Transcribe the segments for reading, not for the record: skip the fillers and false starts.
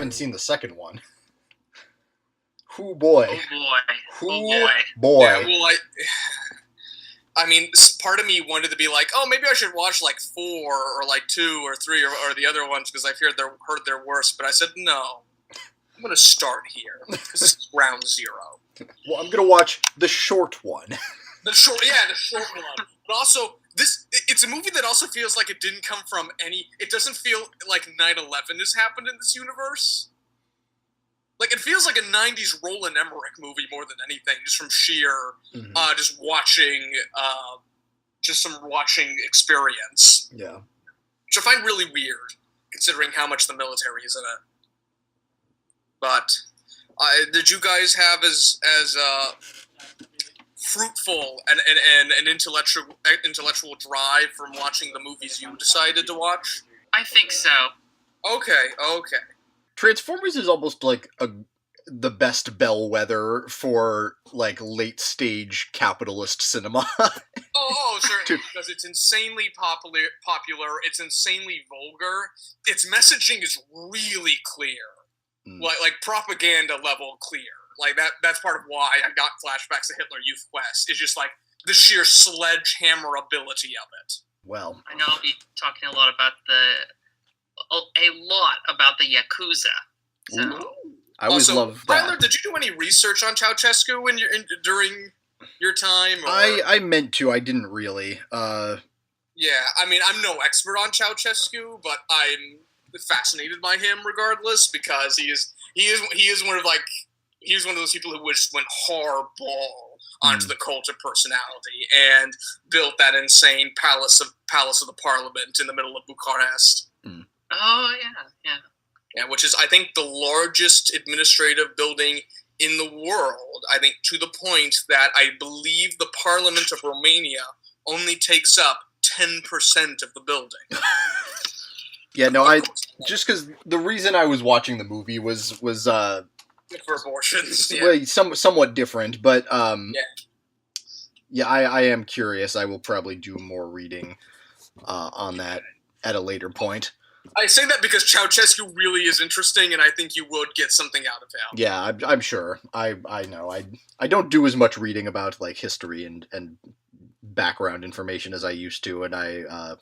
haven't seen the second one. Hoo boy. Oh boy. Hoo Oh boy. Yeah, well, I mean, part of me wanted to be like, oh, maybe I should watch like 4 or like 2 or 3 or the other ones because I've heard they're worse. But I said no. I'm gonna start here because this is ground zero. Well, I'm gonna watch the short one. The short one. But also, it's a movie that also feels like it didn't come from any. It doesn't feel like 9/11 has happened in this universe. Like, it feels like a 90s Roland Emmerich movie more than anything, just from sheer, just some watching experience. Yeah. Which I find really weird, considering how much the military is in it. But, did you guys have as fruitful and an intellectual drive from watching the movies you decided to watch? I think so. Okay. Transformers is almost like the best bellwether for like late stage capitalist cinema. Oh, certainly, because it's insanely popular. It's insanely vulgar. Its messaging is really clear, like propaganda level clear. Like that's part of why I got flashbacks to Hitler Youth Quest. It's just like the sheer sledgehammer ability of it. Well, I know I'll be talking a lot about the Yakuza. So. I always love that. Tyler, did you do any research on Ceausescu during your time? Or? I meant to. I didn't really. Yeah, I mean, I'm no expert on Ceausescu, but I'm fascinated by him regardless because he is one of those people who just went hardball onto the cult of personality and built that insane palace of the parliament in the middle of Bucharest. Oh yeah. Yeah, which is, I think, the largest administrative building in the world. I think to the point that I believe the Parliament of Romania only takes up 10% of the building. Yeah, no, just because the reason I was watching the movie was for abortions. Yeah. Well, somewhat different, but yeah, I am curious. I will probably do more reading on that at a later point. I say that because Ceausescu really is interesting, and I think you would get something out of him. Yeah, I'm sure. I know. I don't do as much reading about like history and background information as I used to, and I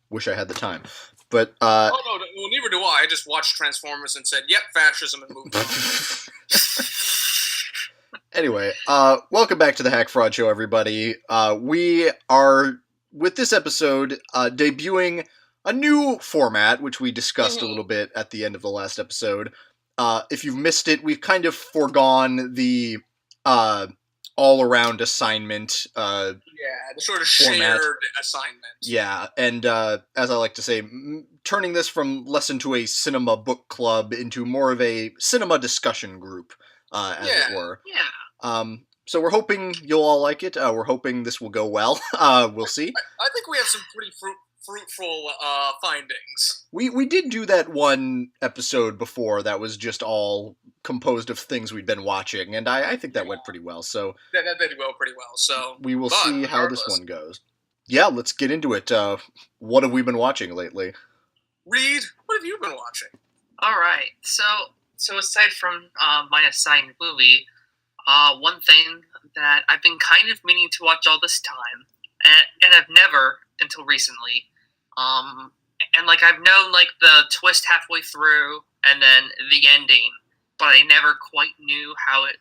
wish I had the time. But no, well, neither do I. I just watched Transformers and said, "Yep, fascism in movies." Anyway, welcome back to the Hack Fraud Show, everybody. We are with this episode debuting a new format, which we discussed a little bit at the end of the last episode. If you've missed it, we've kind of foregone the all-around assignment the sort of format. Shared assignment. Yeah, and as I like to say, turning this from less into a cinema book club into more of a cinema discussion group, as it were. Yeah. So we're hoping you'll all like it. We're hoping this will go well. We'll see. I think we have some pretty fruitful findings. We did do that one episode before that was just all composed of things we'd been watching, and I think that went pretty well. So that did go pretty well. So we will see how this one goes. Yeah, let's get into it. What have we been watching lately? Reed, what have you been watching? All right. So aside from my assigned movie, one thing that I've been kind of meaning to watch all this time, and I've never until recently. And like I've known like the twist halfway through and then the ending, but I never quite knew how it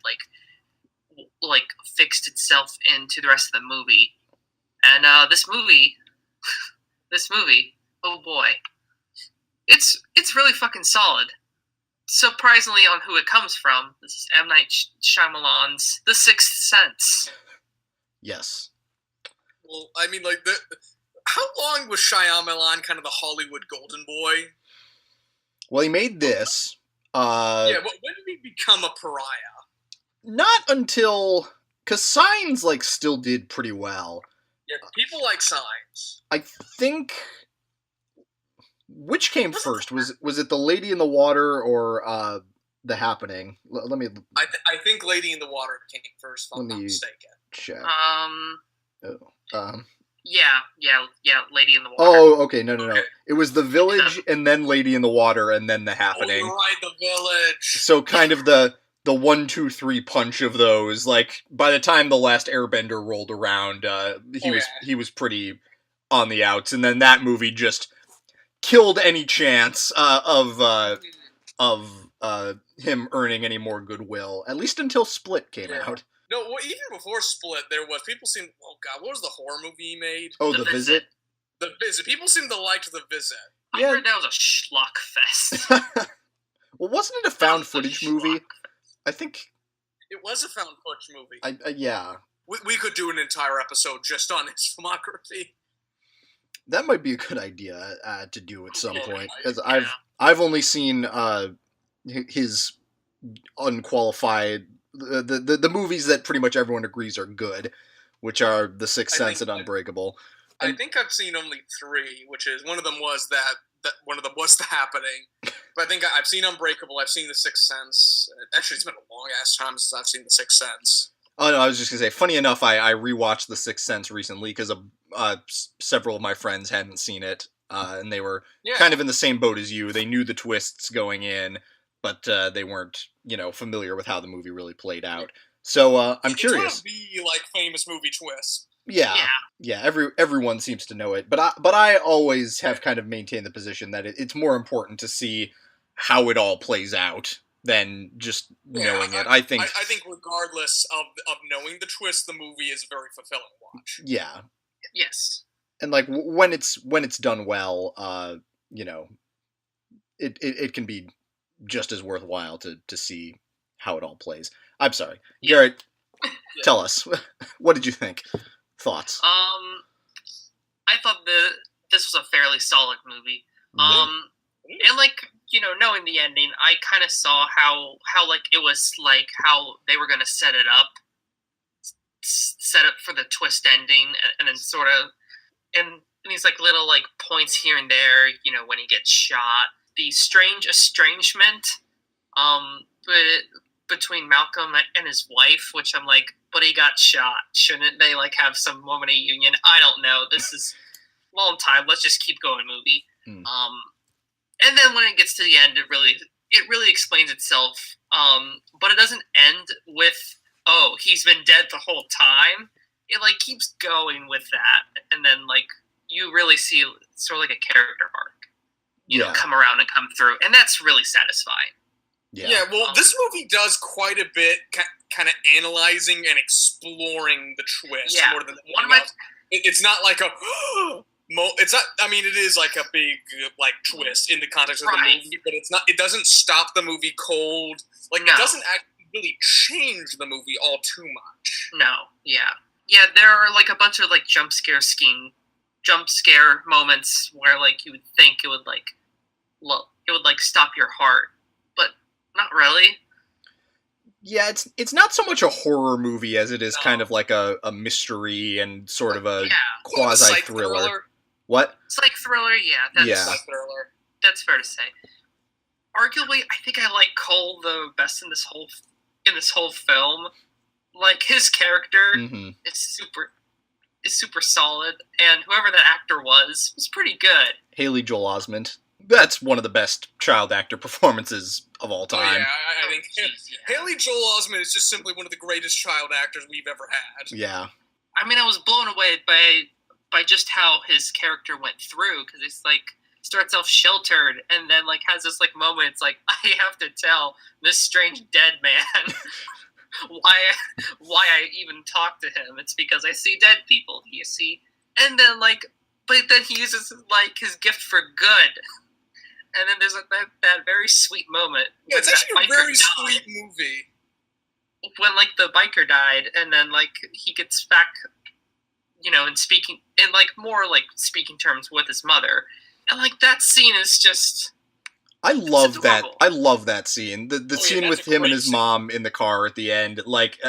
like fixed itself into the rest of the movie. And this movie, oh boy, it's really fucking solid. Surprisingly, on who it comes from, this is M. Night Shyamalan's The Sixth Sense. Yes. Well, I mean, like how long was Shyamalan kind of the Hollywood golden boy? Well, he made this. When did he become a pariah? Not until... Because Signs, like, still did pretty well. Yeah, people like Signs. I think... Which came first? Was it The Lady in the Water or The Happening? Let me... I think Lady in the Water came first, if I'm not mistaken. Check. Yeah, Lady in the Water. Oh, okay, no. It was The Village, and then Lady in the Water, and then The Happening. Oh, you're right, The Village. So kind of the 1, 2, 3 punch of those. Like by the time the last Airbender rolled around, he was pretty on the outs, and then that movie just killed any chance of him earning any more goodwill. At least until Split came out. No, well, even before Split, there was people seemed. Oh God, what was the horror movie he made? Oh, The Visit. The Visit. People seem to like The Visit. I heard that was a schlock fest. Well, wasn't it a found footage movie? I think it was a found footage movie. Yeah. We could do an entire episode just on his filmography. That might be a good idea to do at some point, because I've only seen his unqualified the movies that pretty much everyone agrees are good, which are The Sixth Sense and Unbreakable. I think I've seen only 3, which is one of them was that one of them was The Happening. But I think I've seen Unbreakable. I've seen The Sixth Sense. Actually, it's been a long ass time since I've seen The Sixth Sense. Oh no, I was just gonna say. Funny enough, I rewatched The Sixth Sense recently because several of my friends hadn't seen it, and they were kind of in the same boat as you. They knew the twists going in, but they weren't, familiar with how the movie really played out. So I'm curious. It's one of the famous movie twists. Yeah. Everyone seems to know it, but I always have kind of maintained the position that it's more important to see how it all plays out than just knowing it. I think regardless of knowing the twist, the movie is a very fulfilling watch. Yeah. Yes. And like when it's done well, it can be just as worthwhile to see how it all plays. I'm sorry, Garrett. Tell us, what did you think? Thoughts? I thought this was a fairly solid movie. And knowing the ending, I kind of saw how it was like how they were gonna set it up for the twist ending, and then sort of and these like little like points here and there, when he gets shot, the strange estrangement, between Malcolm and his wife, which I'm like, but he got shot. Shouldn't they like have some moment of union? I don't know. This is a long time. Let's just keep going, movie. And then when it gets to the end, it really explains itself. But it doesn't end with, oh, he's been dead the whole time. It like keeps going with that, and then like you really see sort of like a character arc, come around and come through, and that's really satisfying. Yeah, well, this movie does quite a bit, kind of analyzing and exploring the twist more than one else. It's not like a. It's not. I mean, it is like a big like twist in the context of the movie, but it's not. It doesn't stop the movie cold. Like it doesn't actually really change the movie all too much. No. Yeah. There are like a bunch of like jump scare moments where like you would think it would like stop your heart, but not really. Yeah, it's not so much a horror movie as it is kind of like a mystery and sort of a quasi thriller. What? Psych thriller, Psych thriller. That's fair to say. Arguably, I think I like Cole the best in this whole film. Like his character is super solid, and whoever that actor was pretty good. Haley Joel Osment. That's one of the best child actor performances of all time. Oh, yeah, I think Haley Joel Osment is just simply one of the greatest child actors we've ever had. Yeah. I mean, I was blown away by just how his character went through, because it's like starts off sheltered and then like has this like moment. It's like, I have to tell this strange dead man why I even talk to him. It's because I see dead people. You see, and then like, but then he uses like his gift for good. And then there's that very sweet moment. Yeah, it's actually a very sweet movie. When like the biker died, and then like he gets back, and speaking in like more like speaking terms with his mother, and like that scene is just. I love that. I love that scene. The scene with him and his mom in the car at the end. Like,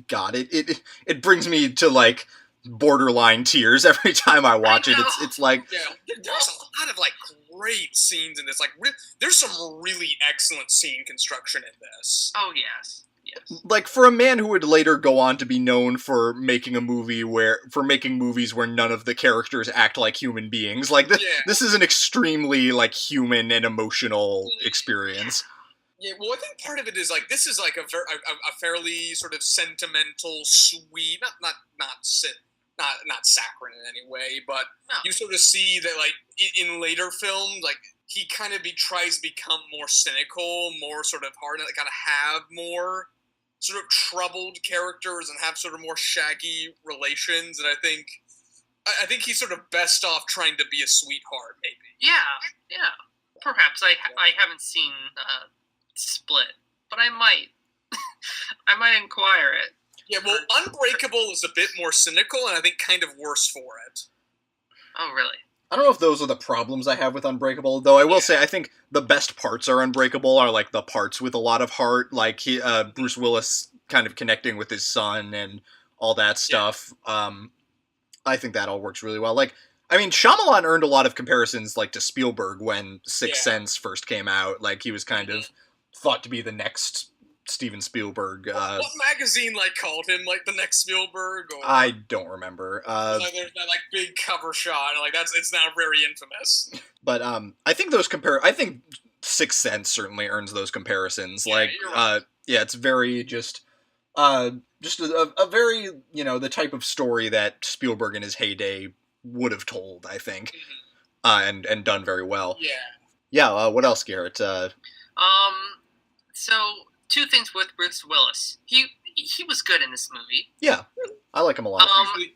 God, it brings me to like borderline tears every time I watch it. It's like there's a lot of like great scenes in this. Like, there's some really excellent scene construction in this. Oh yes. Yes. Like, for a man who would later go on to be known for making movies where none of the characters act like human beings, like, this is an extremely, like, human and emotional experience. Yeah, well, I think part of it is, like, this is, like, a fairly sort of sentimental, sweet, not saccharine in any way, but you sort of see that, like, in later films, like, he kind of tries to become more cynical, more sort of hard, like, kind of have more sort of troubled characters and have sort of more shaggy relations, and I think he's sort of best off trying to be a sweetheart, maybe. Yeah. Perhaps I haven't seen Split, but I might. I might inquire it. Yeah, well, Unbreakable is a bit more cynical, and I think kind of worse for it. Oh, really? I don't know if those are the problems I have with Unbreakable, though I will say I think the best parts are Unbreakable are, like, the parts with a lot of heart, like Bruce Willis kind of connecting with his son and all that stuff. I think that all works really well. Like, I mean, Shyamalan earned a lot of comparisons, like, to Spielberg when Sixth Sense first came out. Like, he was kind of thought to be the next Steven Spielberg. What magazine, like, called him, like, the next Spielberg? Or, I don't remember. like, there's that, like, big cover shot, and, like, it's now very infamous. But I think I think Sixth Sense certainly earns those comparisons. Yeah, like, you're right. it's very just a very, you know, the type of story that Spielberg in his heyday would have told, I think, and done very well. Yeah. Yeah. What else, Garrett? So two things with Bruce Willis. He was good in this movie. Yeah, I like him a lot.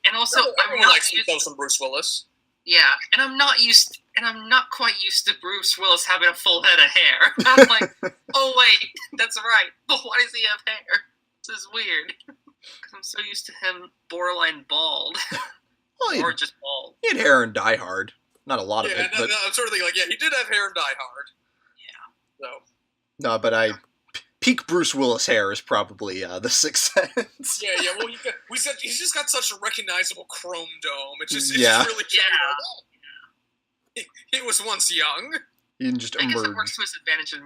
And also, everyone likes some Bruce Willis. Yeah, and I'm not quite used to Bruce Willis having a full head of hair. I'm like, oh wait, that's right. But why does he have hair? This is weird. Because I'm so used to him borderline bald. Well, or just bald. He had hair in Die Hard. Not a lot of it. No, But, I'm sort of thinking, like, he did have hair in Die Hard. Yeah. So. No, but peak Bruce Willis hair is probably the Sixth Sense. Yeah. Well, he's just got such a recognizable chrome dome. It's just really he was once young. He just I guess emerged. it works to his advantage in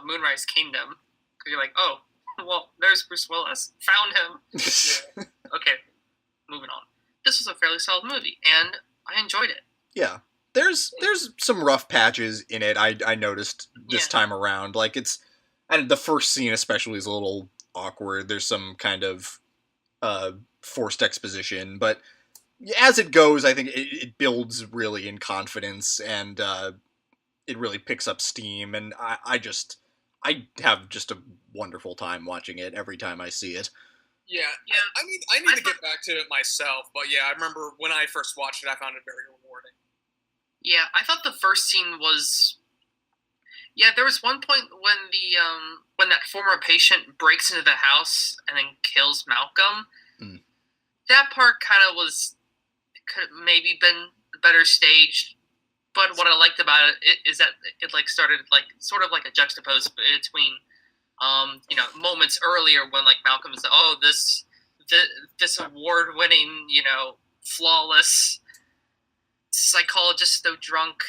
Moonrise Kingdom because you're like, oh, well, there's Bruce Willis. Found him. Okay, moving on. This was a fairly solid movie, and I enjoyed it. Yeah. There's some rough patches in it. I noticed this time around. Like, and the first scene especially is a little awkward. There's some kind of forced exposition, but as it goes, I think it builds really in confidence, and it really picks up steam. And I have just a wonderful time watching it every time I see it. Yeah. I mean, I need to get back to it myself, but yeah, I remember when I first watched it, I found it very rewarding. Yeah, I thought the first scene was. Yeah, there was one point when that former patient breaks into the house and then kills Malcolm. That part kind of could have maybe been better staged, but what I liked about it is that it like started like sort of like a juxtapose between moments earlier when like Malcolm is this award-winning, flawless psychologist, though drunk,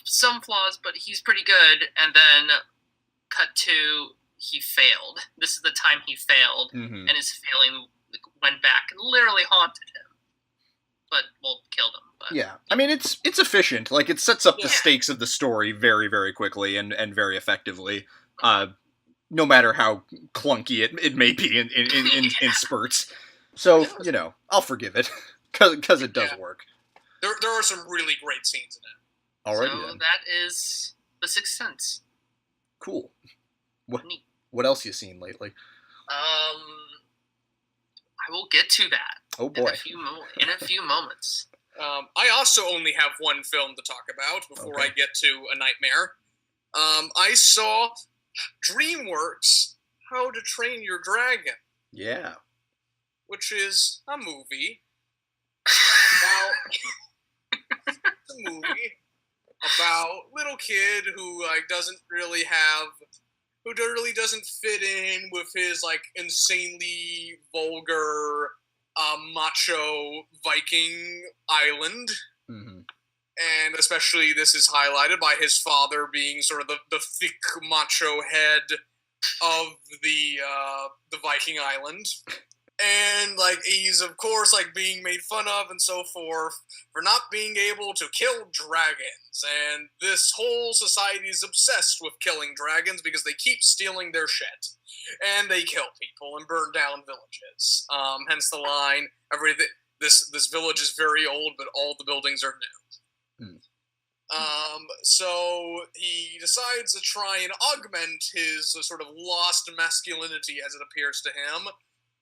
some flaws, but he's pretty good. And then cut to he failed. This is the time he failed, and his failing went back and literally haunted him, but killed him. But, yeah, I mean it's efficient. Like, it sets up the stakes of the story very, very quickly and very effectively. No matter how clunky it may be in spurts. So, I'll forgive it because it does work. There are some really great scenes in it. Alrighty, so then. that is The Sixth Sense. Cool. Neat. What else you seen lately? I will get to that. Oh boy. In a few moments. I also only have one film to talk about before I get to A Nightmare. I saw DreamWorks' How to Train Your Dragon. Yeah. Which is a movie about little kid who really doesn't fit in with his like insanely vulgar macho Viking island. And especially this is highlighted by his father being sort of the thick macho head of the Viking island. And, like, he's, of course, like, being made fun of and so forth for not being able to kill dragons. And this whole society is obsessed with killing dragons because they keep stealing their shit. And they kill people and burn down villages. Hence the line, this village is very old, but all the buildings are new. So he decides to try and augment his sort of lost masculinity, as it appears to him,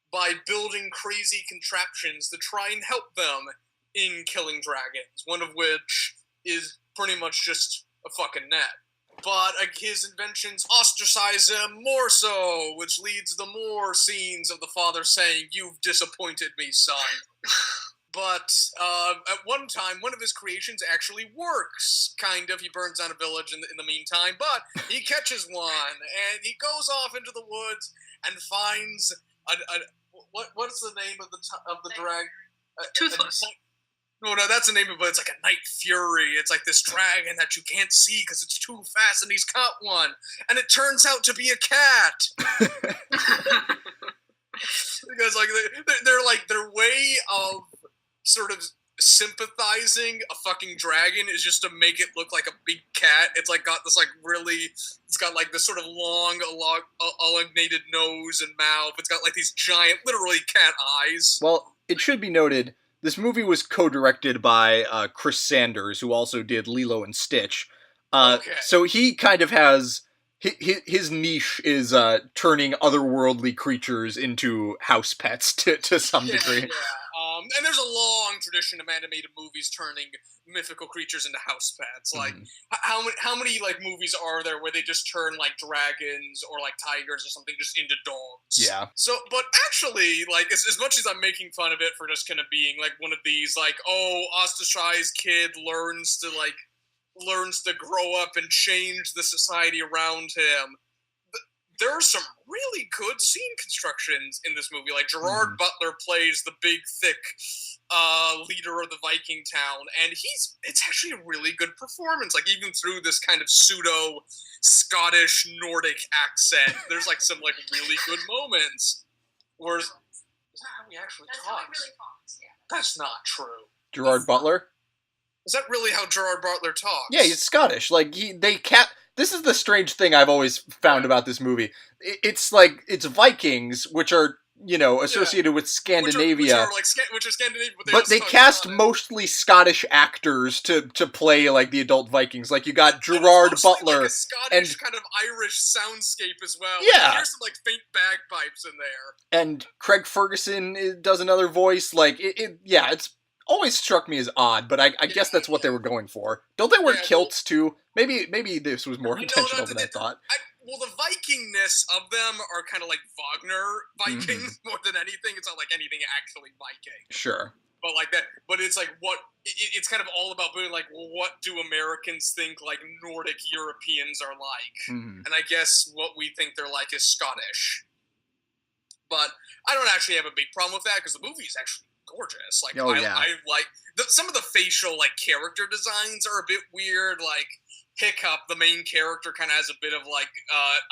by building crazy contraptions to try and help them in killing dragons, one of which is pretty much just a fucking net. But his inventions ostracize him more so, which leads to more scenes of the father saying, "You've disappointed me, son." But at one time, one of his creations actually works, kind of. He burns down a village in the meantime, but he catches one, and he goes off into the woods and finds what's the name of the dragon? Toothless. No, that's the name of it, but it's like a night fury. It's like this dragon that you can't see because it's too fast, and he's caught one, and it turns out to be a cat. Because like they're like their way of sort of sympathizing a fucking dragon is just to make it look like a big cat. It's like got this like it's got like this sort of long, elongated nose and mouth. It's got like these giant, literally cat eyes. Well, it should be noted, this movie was co-directed by Chris Sanders, who also did Lilo and Stitch. Okay. So he kind of has... His niche is turning otherworldly creatures into house pets to some degree. Yeah. And there's a long tradition of animated movies turning mythical creatures into house pets. Like, how many like movies are there where they just turn like dragons or like tigers or something just into dogs? Yeah. So, but actually, like, as much as I'm making fun of it for just kind of being like one of these like, ostracized kid learns to grow up and change the society around him. There are some really good scene constructions in this movie. Like, Gerard Butler plays the big, thick leader of the Viking town, and it's actually a really good performance. Like, even through this kind of pseudo-Scottish Nordic accent, there's, like, some, like, really good moments. Whereas, is that how he actually talks? How he really talks, yeah. That's not true. Gerard Butler? Is that really how Gerard Butler talks? Yeah, he's Scottish. Like, this is the strange thing I've always found about this movie. It's like, it's Vikings, which are, associated with Scandinavia. Which are Scandinavia, but they cast mostly Scottish actors to play, like, the adult Vikings. Like, you got Gerard Butler. Like a Scottish kind of Irish soundscape as well. Yeah. Like, here's some, like, faint bagpipes in there. And Craig Ferguson does another voice. Like, it's always struck me as odd, but I guess that's what they were going for. Don't they wear kilts too? Maybe this was more intentional than I thought. Well, the Vikingness of them are kind of like Wagner Vikings more than anything. It's not like anything actually Viking. Sure. But like that. But it's like it's kind of all about being like, well, what do Americans think like Nordic Europeans are like? And I guess what we think they're like is Scottish. But I don't actually have a big problem with that because the movie is actually gorgeous. Like, I like some of the facial like character designs are a bit weird. Like Hiccup, the main character, kind of has a bit of like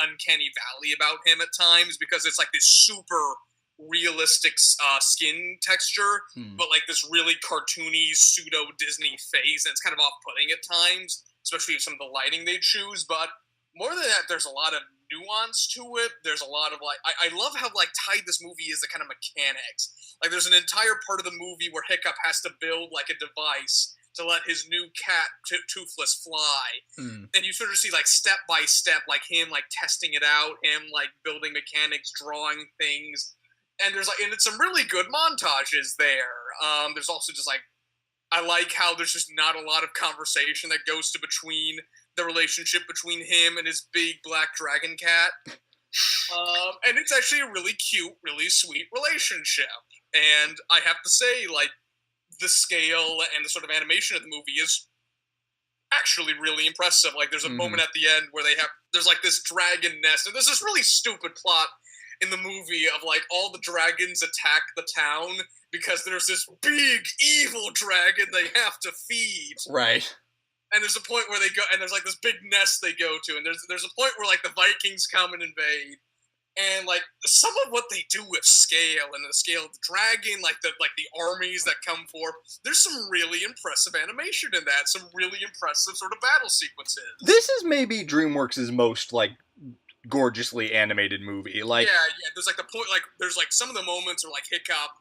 uncanny valley about him at times because it's like this super realistic skin texture, but like this really cartoony pseudo Disney face, and it's kind of off-putting at times, especially with some of the lighting they choose. But more than that, there's a lot of nuance to it. There's a lot of like I love how like tied this movie is the kind of mechanics. Like there's an entire part of the movie where Hiccup has to build like a device to let his new cat Toothless fly, and you sort of see like step by step like him like testing it out, him like building mechanics, drawing things, and there's like it's some really good montages there. There's also just like I like how there's just not a lot of conversation that goes to between the relationship between him and his big black dragon cat. And it's actually a really cute, really sweet relationship. And I have to say, like, the scale and the sort of animation of the movie is actually really impressive. Like, there's a moment at the end where there's like this dragon nest, and there's this really stupid plot in the movie of like all the dragons attack the town because there's this big evil dragon they have to feed. Right. And there's a point where they go, and there's like this big nest they go to, and there's a point where like the Vikings come and invade, and like some of what they do with scale and the scale of the dragon, like the armies that come forth. There's some really impressive animation in that. Some really impressive sort of battle sequences. This is maybe DreamWorks' most like gorgeously animated movie. Like, yeah. There's like the point, like there's like some of the moments are like Hiccup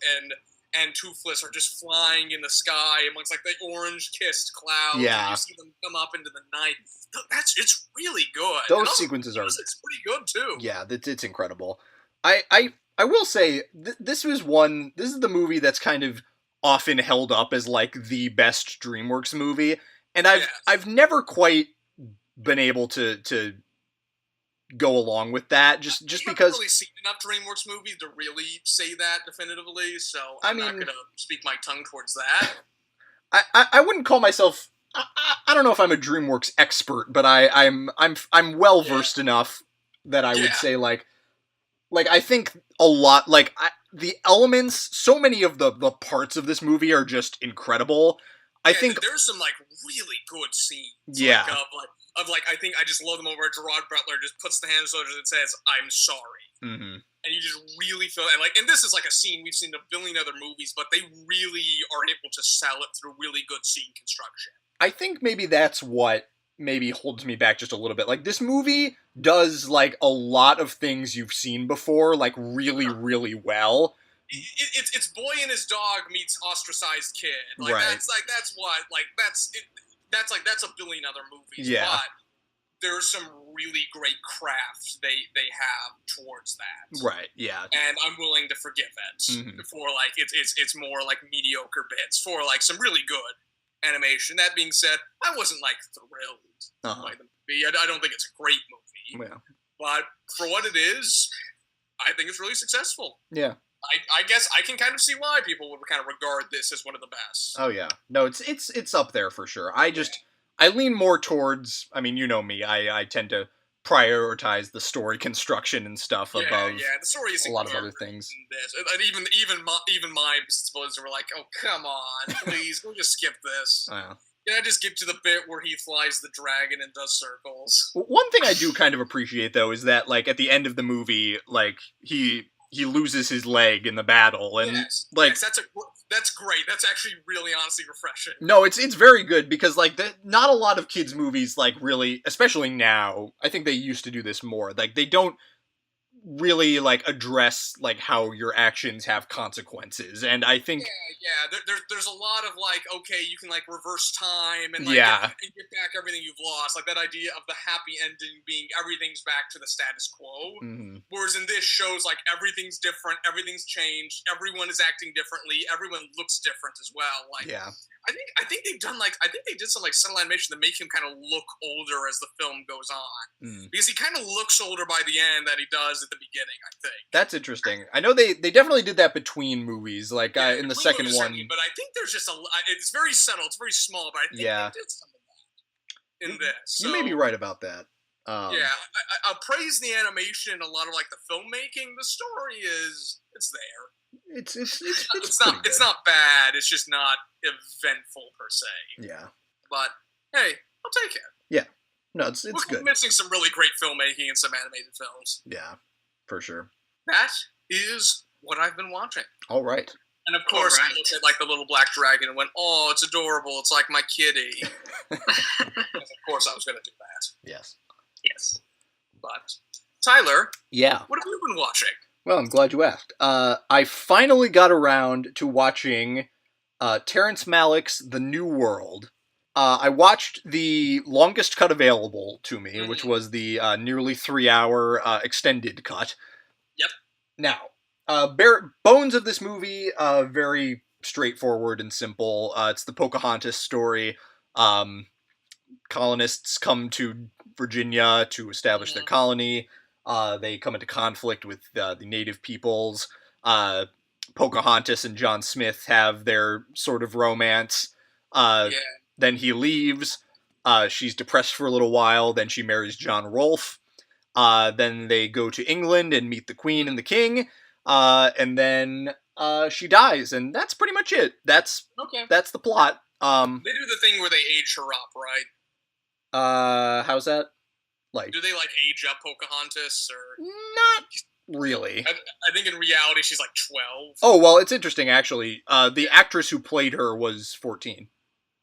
and Toothless are just flying in the sky amongst like the orange-kissed clouds. Yeah. And you see them come up into the night. It's really good. Those sequences are... It's pretty good, too. Yeah, it's incredible. I will say, this is the movie that's kind of often held up as like the best DreamWorks movie, and I've never quite been able to go along with that, just because... I haven't really seen enough DreamWorks movies to really say that definitively, so I'm not going to speak my tongue towards that. I wouldn't call myself... I don't know if I'm a DreamWorks expert, but I'm well versed enough that I would say like I think a lot, like the elements, so many of the parts of this movie are just incredible. I think there's some like really good scenes. Yeah. I think I just love the moment where Gerard Butler just puts the hand on his shoulders and says, "I'm sorry." Mm-hmm. And you just really feel, and this is like a scene we've seen in a billion other movies, but they really are able to sell it through really good scene construction. I think maybe that's what maybe holds me back just a little bit. Like, this movie does like a lot of things you've seen before, like really, really well. It's boy and his dog meets ostracized kid. Like, right. That's a billion other movies. Yeah. But there's some really great craft they have towards that. Right. Yeah. And I'm willing to forgive it for like it's more like mediocre bits for like some really good animation. That being said, I wasn't like thrilled by the movie. I don't think it's a great movie. Yeah. But for what it is, I think it's really successful. Yeah. I guess I can kind of see why people would kind of regard this as one of the best. Oh yeah. No, it's up there for sure. I lean more towards, I mean, you know me, I tend to prioritize the story construction and stuff above the story is a lot of other things. And even my supporters were like, "Oh, come on, please, we'll just skip this." Can I just get to the bit where he flies the dragon and does circles? One thing I do kind of appreciate though is that like at the end of the movie, like he loses his leg in the battle, and yes, that's great. That's actually really honestly refreshing. No, it's very good because like not a lot of kids movies like really, especially now. I think they used to do this more. Like they don't really like address like how your actions have consequences, and I think there's a lot of like, okay, you can like reverse time and like get back everything you've lost, like that idea of the happy ending being everything's back to the status quo. Whereas in this shows like everything's different, everything's changed, everyone is acting differently, everyone looks different as well. Like I think they've done like, I think they did some like subtle animation to make him kind of look older as the film goes on, because he kind of looks older by the end than he does at the beginning. I think that's interesting. I know they definitely did that between movies, like in the second one. But I think there's just it's very subtle, it's very small, but I think they did some of that in this. So, you may be right about that. I'll praise the animation, a lot of like the filmmaking. The story it's there. It's not bad. It's just not eventful per se. Yeah. But hey, I'll take it. Yeah. No, it's We're good. missing some really great filmmaking and some animated films. Yeah, for sure. That is what I've been watching. All right. And of course, I looked at like the little black dragon and went, "Oh, it's adorable. It's like my kitty." Of course, I was going to do that. Yes. But Tyler, yeah, what have you been watching? Well, I'm glad you asked. I finally got around to watching Terrence Malick's The New World. I watched the longest cut available to me, which was the nearly 3-hour extended cut. Yep. Now, bones of this movie, very straightforward and simple. It's the Pocahontas story. Colonists come to Virginia to establish their colony. They come into conflict with the native peoples. Pocahontas and John Smith have their sort of romance. Then he leaves. She's depressed for a little while. Then she marries John Rolfe. Then they go to England and meet the Queen and the King. And then she dies. And that's pretty much it. That's the plot. They do the thing where they age her up, right? How's that? Like, do they like age up Pocahontas or not really? I think in reality she's like 12. Oh well, it's interesting actually. The actress who played her was 14.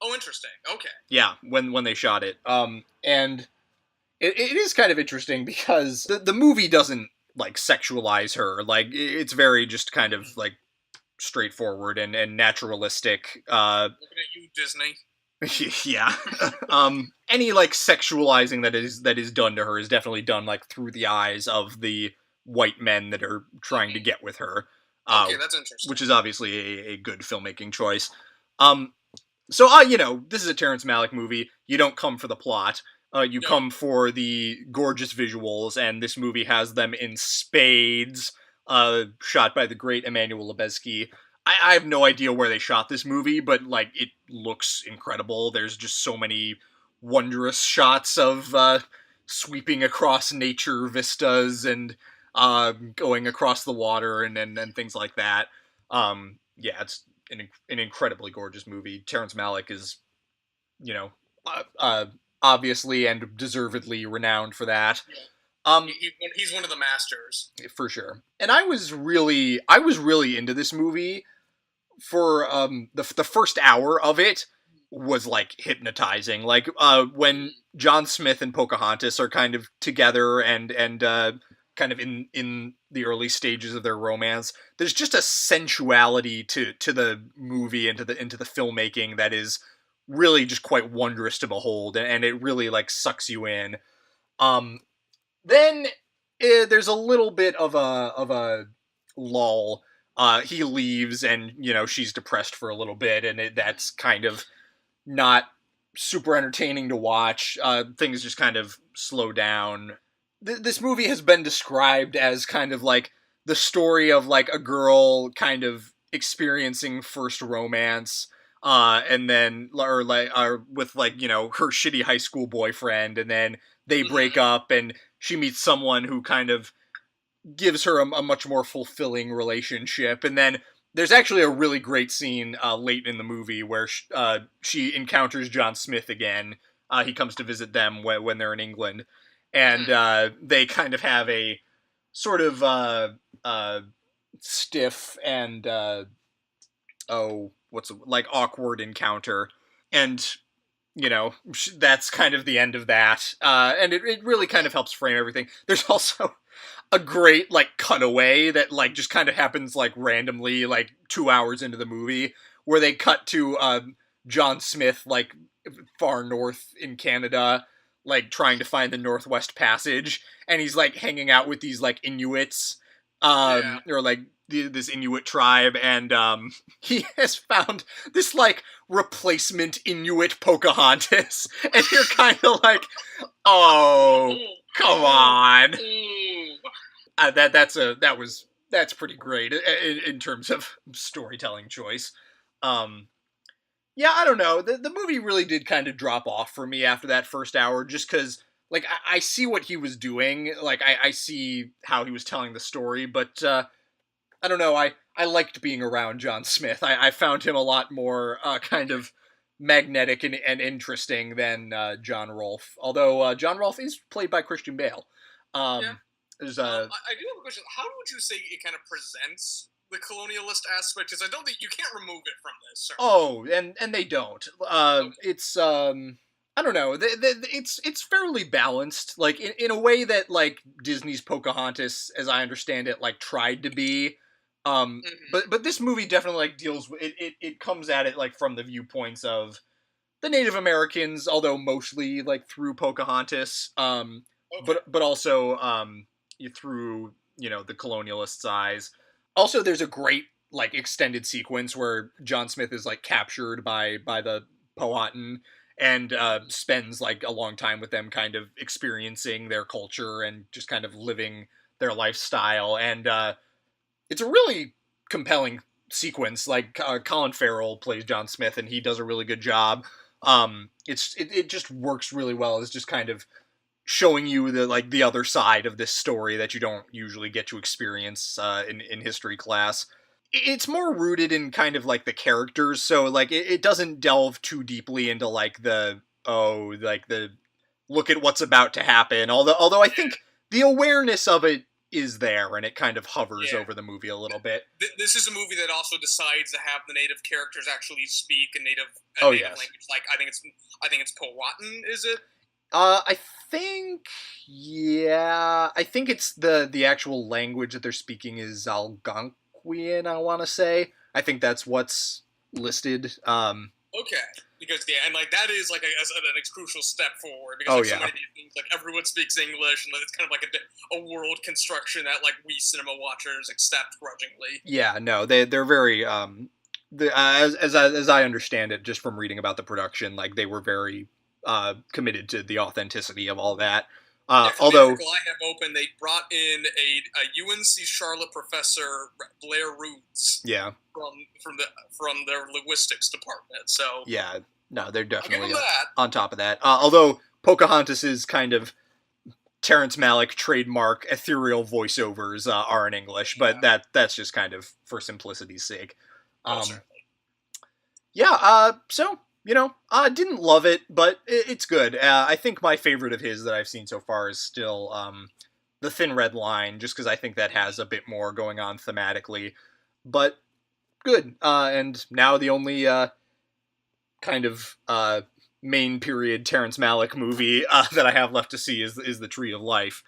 Oh, interesting. Okay. Yeah, when they shot it. And it is kind of interesting because the movie doesn't like sexualize her. Like it's very just kind of like straightforward and naturalistic. Looking at you, Disney. Yeah. Any like sexualizing that is done to her is definitely done like through the eyes of the white men that are trying to get with her. Okay, that's interesting. Which is obviously a good filmmaking choice. So you know, this is a Terrence Malick movie. You don't come for the plot. You come for the gorgeous visuals, and this movie has them in spades. Shot by the great Emmanuel Lubezki. I have no idea where they shot this movie, but like it looks incredible. There's just so many wondrous shots of sweeping across nature vistas and going across the water and things like that. Yeah, it's an incredibly gorgeous movie. Terrence Malick is, you know, obviously and deservedly renowned for that. He's one of the masters for sure. And I was really into this movie for the first hour of it was like hypnotizing. Like when John Smith and Pocahontas are kind of together and kind of in the early stages of their romance, there's just a sensuality to the movie and into the filmmaking that is really just quite wondrous to behold, and it really like sucks you in. Then there's a little bit of a lull. He leaves, and you know she's depressed for a little bit, and that's kind of not super entertaining to watch. Things just kind of slow down. This movie has been described as kind of like the story of like a girl kind of experiencing first romance, and then or with like, you know, her shitty high school boyfriend, and then they break up, and she meets someone who kind of gives her a much more fulfilling relationship. And then there's actually a really great scene late in the movie where she encounters John Smith again. He comes to visit them when they're in England, and they kind of have a sort of stiff and awkward encounter, and you know, that's kind of the end of that. And it really kind of helps frame everything. There's also a great, like, cutaway that, like, just kind of happens, like, randomly, like, 2 hours into the movie, where they cut to John Smith, like, far north in Canada, like, trying to find the Northwest Passage, and he's, like, hanging out with these, like, Inuits, or, like, this Inuit tribe, and he has found this like replacement Inuit Pocahontas, and you're kind of like, oh, come on. That's pretty great in terms of storytelling choice. Yeah, I don't know. The movie really did kind of drop off for me after that first hour, just because like I see what he was doing, like I see how he was telling the story, but I don't know, I liked being around John Smith. I found him a lot more kind of magnetic and interesting than John Rolfe. Although John Rolfe is played by Christian Bale. Yeah. I do have a question. How would you say it kind of presents the colonialist aspect? Because I don't think you can't remove it from this. Certainly. Oh, and they don't. Okay. It's I don't know. It's fairly balanced, like in a way that like Disney's Pocahontas, as I understand it, like tried to be. But this movie definitely like deals with it. It comes at it like from the viewpoints of the Native Americans, although mostly like through Pocahontas. But also through, you know, the colonialists' eyes. Also, there's a great like extended sequence where John Smith is like captured by the Powhatan and spends like a long time with them, kind of experiencing their culture and just kind of living their lifestyle. And it's a really compelling sequence. Like Colin Farrell plays John Smith, and he does a really good job. It just works really well. It's just kind of showing you the other side of this story that you don't usually get to experience in history class. it's more rooted in kind of like the characters, so like it doesn't delve too deeply into like the look at what's about to happen. Although I think the awareness of it is there, and it kind of hovers over the movie a little bit. This is a movie that also decides to have the native characters actually speak a native language. Like I think it's Powhatan, is it? I think it's the actual language that they're speaking is Algonquian, I want to say. I think that's what's listed. Okay, because and like that is like an crucial step forward because so many of these things, like everyone speaks English, and it's kind of like a world construction that like we cinema watchers accept grudgingly. Yeah, no, they're very as I understand it, just from reading about the production, like they were very committed to the authenticity of all that. Although the article I have open, they brought in a UNC Charlotte professor, Blair Roots. Yeah. From their linguistics department. So yeah, no, they're definitely on top of that. Although Pocahontas's kind of Terrence Malick trademark ethereal voiceovers are in English, but that's just kind of for simplicity's sake. So. I didn't love it, but it's good. I think my favorite of his that I've seen so far is still The Thin Red Line, just because I think that has a bit more going on thematically. But good. And now the only kind of main period Terrence Malick movie that I have left to see is The Tree of Life.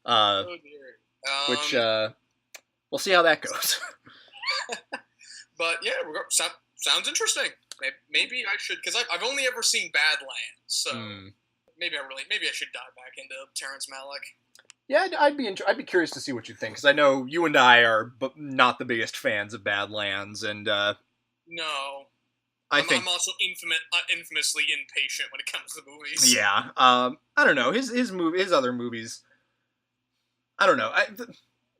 Which we'll see how that goes. But yeah, sounds interesting. Maybe I should, because I've only ever seen Badlands, so maybe I should dive back into Terrence Malick. Yeah, I'd be curious to see what you think, because I know you and I are not the biggest fans of Badlands, and no, I'm also infamously impatient when it comes to movies. Yeah, I don't know his other movies. I don't know.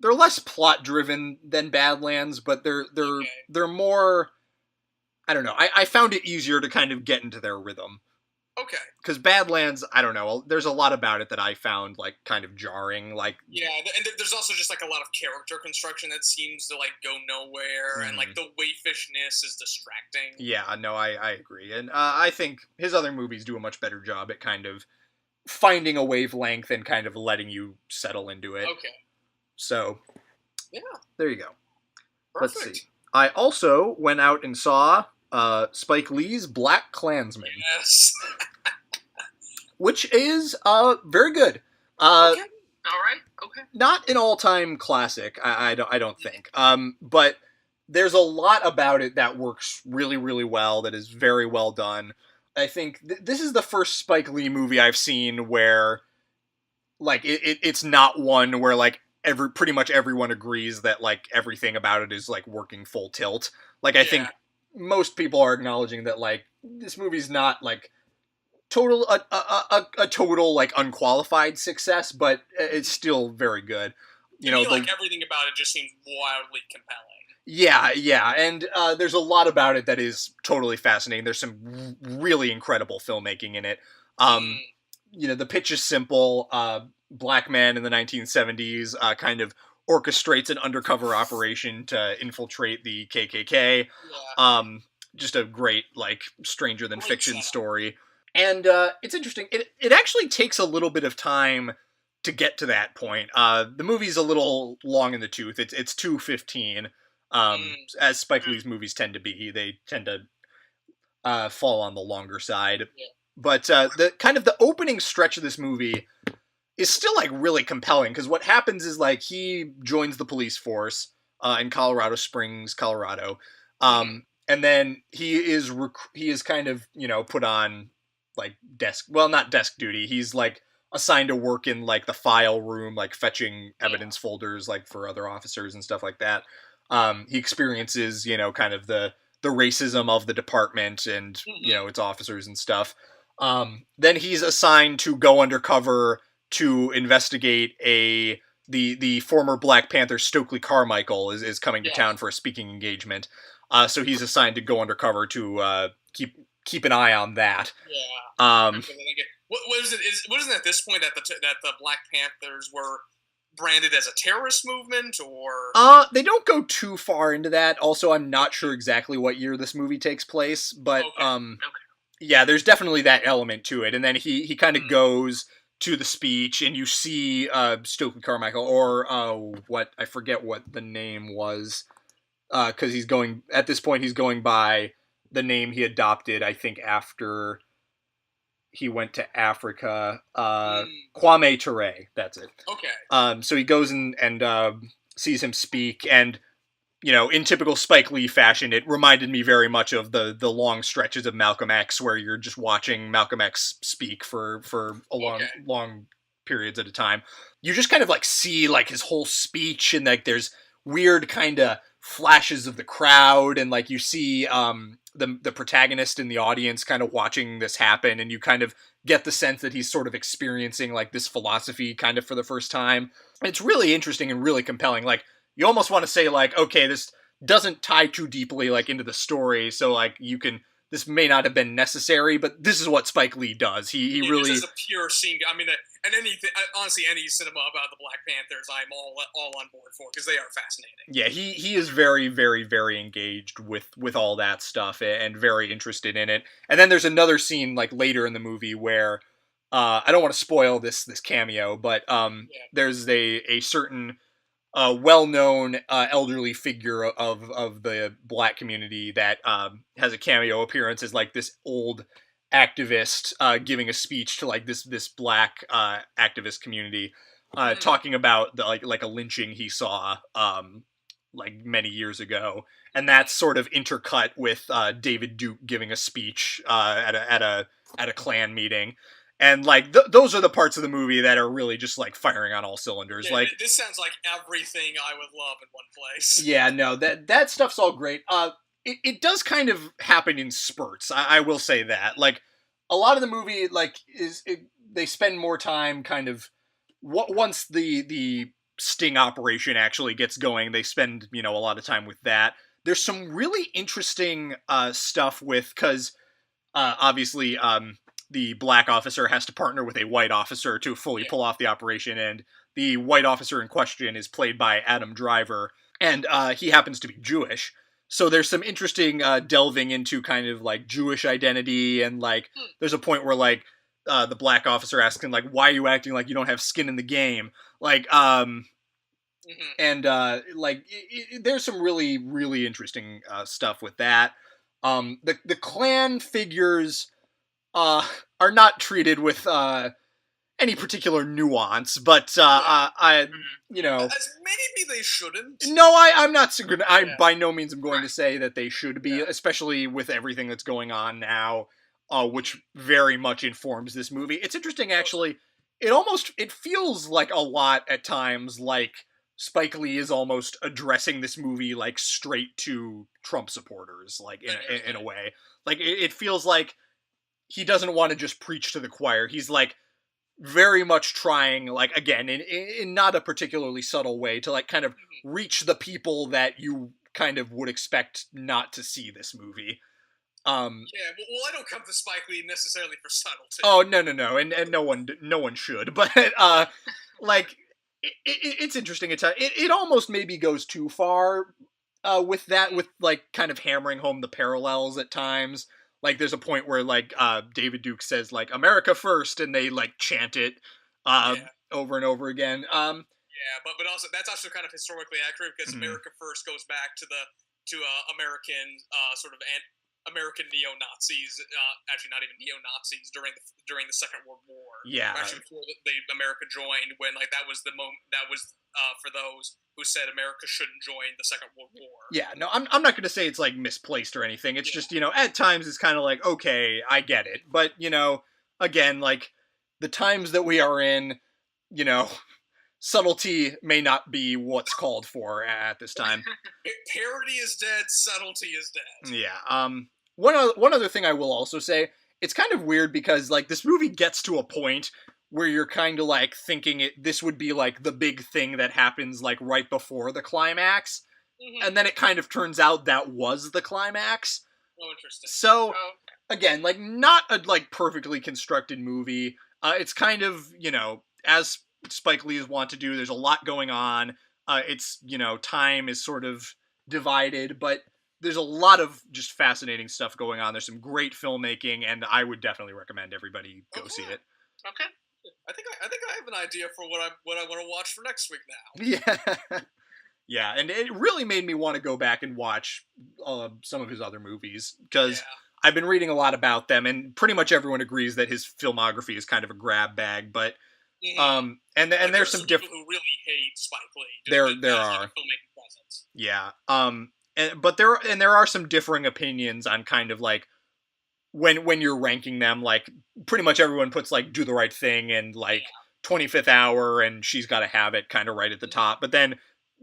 They're less plot driven than Badlands, but they're more. I don't know. I found it easier to kind of get into their rhythm. Okay. Because Badlands, I don't know. There's a lot about it that I found like kind of jarring. Like yeah, and there's also just like a lot of character construction that seems to like go nowhere, and like the wayfishness is distracting. Yeah, no, I agree, and I think his other movies do a much better job at kind of finding a wavelength and kind of letting you settle into it. Okay. So yeah, there you go. Perfect. Let's see. I also went out and saw Spike Lee's BlacKkKlansman. Yes. Which is very good. Okay. All right. Okay. Not an all-time classic, I don't think. But there's a lot about it that works really, really well, that is very well done. I think this is the first Spike Lee movie I've seen where like it's not one where like pretty much everyone agrees that like everything about it is like working full tilt. Like I think most people are acknowledging that like this movie's not like a total like unqualified success, but it's still very good. Like everything about it just seems wildly compelling. Yeah, and there's a lot about it that is totally fascinating. There's some really incredible filmmaking in it. The pitch is simple. Black man in the 1970s kind of orchestrates an undercover operation to infiltrate the KKK. Yeah. Just a great, like, stranger than fiction story. And it's interesting. It actually takes a little bit of time to get to that point. The movie's a little long in the tooth. It's 2:15, as Spike Lee's movies tend to be. They tend to fall on the longer side. Yeah. But the kind of the opening stretch of this movie is still like really compelling, because what happens is like he joins the police force in Colorado Springs, Colorado, and then he is kind of put on like not desk duty. He's like assigned to work in like the file room, like fetching evidence folders like for other officers and stuff like that. He experiences kind of the racism of the department and its officers and stuff. Then he's assigned to go undercover to investigate the former Black Panther Stokely Carmichael is coming to town for a speaking engagement. So he's assigned to go undercover to keep an eye on that. Yeah. What is it? Wasn't it at this point that the Black Panthers were branded as a terrorist movement, or They don't go too far into that. Also, I'm not sure exactly what year this movie takes place, but Okay. yeah, there's definitely that element to it. And then he kind of goes to the speech, and you see Stokely Carmichael, or what, I forget what the name was, because he's going, at this point he's going by the name he adopted, I think, after he went to Africa. Kwame Ture, that's it. Okay. So he goes and sees him speak, and in typical Spike Lee fashion, it reminded me very much of the long stretches of Malcolm X, where you're just watching Malcolm X speak for a long periods at a time. You just kind of like see like his whole speech, and like there's weird kind of flashes of the crowd, and like you see the protagonist in the audience kind of watching this happen, and you kind of get the sense that he's sort of experiencing like this philosophy kind of for the first time. It's really interesting and really compelling. Like, you almost want to say like, okay, this doesn't tie too deeply like into the story, so like this may not have been necessary, but this is what Spike Lee does. He really, this is a pure scene. I mean, and anything, honestly, any cinema about the Black Panthers, I'm all on board for, because they are fascinating. Yeah, he is very, very, very engaged with all that stuff, and very interested in it. And then there's another scene like later in the movie where I don't want to spoil this cameo, but there's a certain well-known elderly figure of the Black community that has a cameo appearance as like this old activist giving a speech to like this Black activist community, talking about the, like a lynching he saw like many years ago, and that's sort of intercut with David Duke giving a speech at a Klan meeting. And like those are the parts of the movie that are really just like firing on all cylinders. Yeah, like, this sounds like everything I would love in one place. Yeah, no, that stuff's all great. It does kind of happen in spurts. I will say that. Like, a lot of the movie like they spend more time kind of once the sting operation actually gets going. They spend a lot of time with that. There's some really interesting stuff with, because obviously the Black officer has to partner with a white officer to fully pull off the operation, and the white officer in question is played by Adam Driver, and he happens to be Jewish. So there's some interesting delving into kind of like Jewish identity, and like there's a point where like the Black officer asks him like, "Why are you acting like you don't have skin in the game?" Like, and like there's some really, really interesting stuff with that. The Klan figures are not treated with any particular nuance, but maybe they shouldn't. No, I'm not. By no means am going to say that they should be, especially with everything that's going on now, which very much informs this movie. It's interesting, actually. It feels like a lot at times like Spike Lee is almost addressing this movie like straight to Trump supporters, like in a way. Like it feels like he doesn't want to just preach to the choir. He's like very much trying, like, again, in not a particularly subtle way, to like kind of reach the people that you kind of would expect not to see this movie. Well, I don't come to Spike Lee necessarily for subtlety. Oh, no, and no one should, but like it's interesting. It almost maybe goes too far with that, with like kind of hammering home the parallels at times. Like, there's a point where like David Duke says like "America first," and they like chant it over and over again. But also that's also kind of historically accurate, because America first goes back to American sort of American neo-Nazis, actually not even neo-Nazis, during the Second World War. Yeah, actually before America joined, when like that was the moment for those who said America shouldn't join the Second World War. Yeah, no, I'm not going to say it's like misplaced or anything. It's just, at times it's kind of like, okay, I get it, but again, like the times that we are in, subtlety may not be what's called for at this time. Parody is dead, subtlety is dead. Yeah. One other thing I will also say, it's kind of weird because like this movie gets to a point where you're kind of like thinking this would be like the big thing that happens like right before the climax, and then it kind of turns out that was the climax. Oh, interesting. So again, like not a like perfectly constructed movie. It's kind of as Spike Lee is wont to do. There's a lot going on. It's, time is sort of divided, but there's a lot of just fascinating stuff going on. There's some great filmmaking, and I would definitely recommend everybody go see it. Okay. I think I have an idea for what I want to watch for next week now. Yeah. Yeah, and it really made me want to go back and watch some of his other movies, because I've been reading a lot about them, and pretty much everyone agrees that his filmography is kind of a grab bag, but and there's some people who really hate Spike Lee. There are filmmaking presence. Yeah. But there are some differing opinions on kind of like when you're ranking them. Like pretty much everyone puts like Do the Right Thing and like 25th Hour and She's Gotta Have It kind of right at the top. But then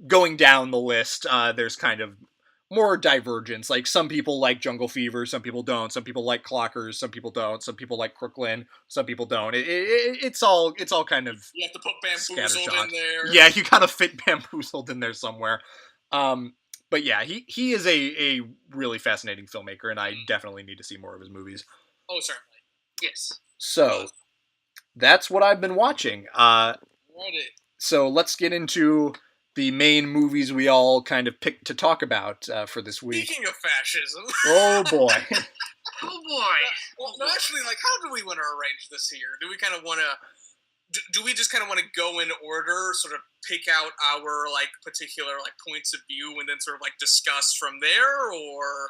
going down the list, there's kind of more divergence. Like some people like Jungle Fever, some people don't. Some people like Clockers, some people don't. Some people like Crooklyn, some people don't. It's all kind of, you have to put Bamboozled in there. Yeah, you gotta fit Bamboozled in there somewhere. But yeah, he is a really fascinating filmmaker, and I definitely need to see more of his movies. Oh, certainly. Yes. So that's what I've been watching. So let's get into the main movies we all kind of picked to talk about for this week. Speaking of fascism. Oh boy. Oh boy. Well, no, actually, like, how do we want to arrange this here? Do we kind of want to? Do we just kind of want to go in order, sort of pick out our like particular like points of view, and then sort of like discuss from there, or?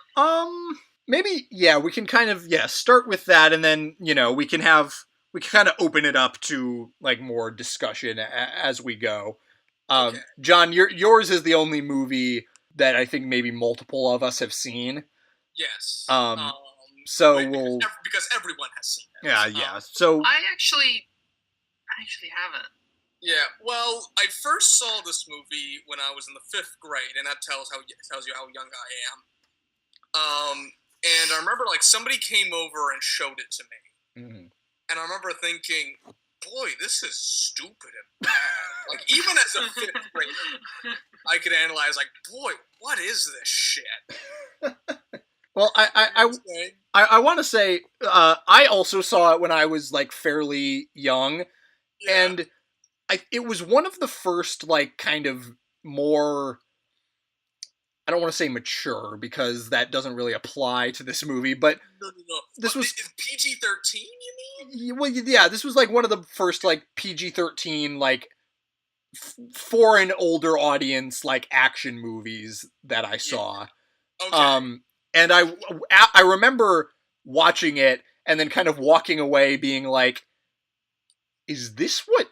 Maybe we can kind of start with that, and then we can kind of open it up to like more discussion as we go. Okay. John, yours is the only movie that I think maybe multiple of us have seen. Yes. So because everyone has seen it. Yeah. So I actually haven't. Yeah. Well, I first saw this movie when I was in the 5th grade, and that tells you how young I am. And I remember like somebody came over and showed it to me, and I remember thinking, boy, this is stupid and bad. Like, even as a 5th grader, I could analyze, like, boy, what is this shit? Well, I want to say, I also saw it when I was, like, fairly young, and it was one of the first, like, kind of more, I don't want to say mature, because that doesn't really apply to this movie, but No. This was PG-13, you mean? Well, yeah, this was like one of the first like PG-13 like for an older audience like action movies that I saw. Okay. And I remember watching it and then kind of walking away being like, is this what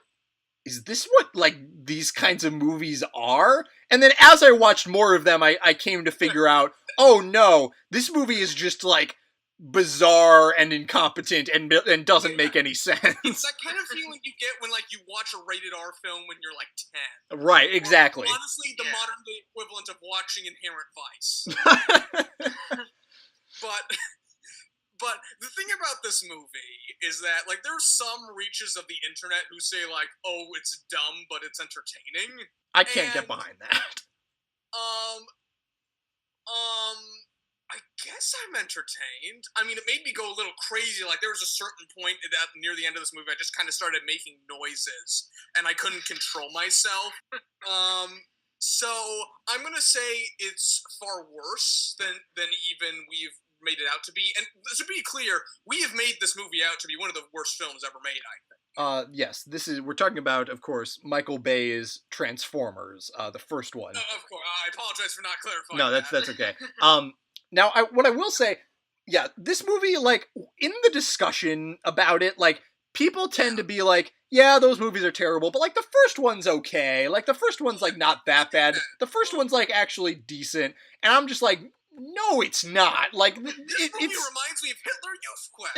like these kinds of movies are? And then as I watched more of them, I came to figure out, oh no, this movie is just like bizarre and incompetent and doesn't make any sense. It's that kind of feeling you get when like you watch a rated R film when you're like 10. Right, exactly. Or, honestly, the modern day equivalent of watching Inherent Vice. But the thing about this movie is that like there's some reaches of the internet who say like, oh, it's dumb but it's entertaining. I can't get behind that. I guess I'm entertained. I mean, it made me go a little crazy. Like, there was a certain point near the end of this movie, I just kind of started making noises, and I couldn't control myself. So I'm gonna say it's far worse than even we've made it out to be. And to be clear, we have made this movie out to be one of the worst films ever made, I think. Yes, we're talking about, of course, Michael Bay's Transformers, the first one. Of course, I apologize for not clarifying. No, that's okay. Now, what I will say, this movie, like, in the discussion about it, like, people tend to be like, yeah, those movies are terrible, but, like, the first one's okay. Like, the first one's, like, not that bad. The first one's, like, actually decent. And I'm just like, no, it's not. Like, this movie reminds me of Hitler Youth Quest.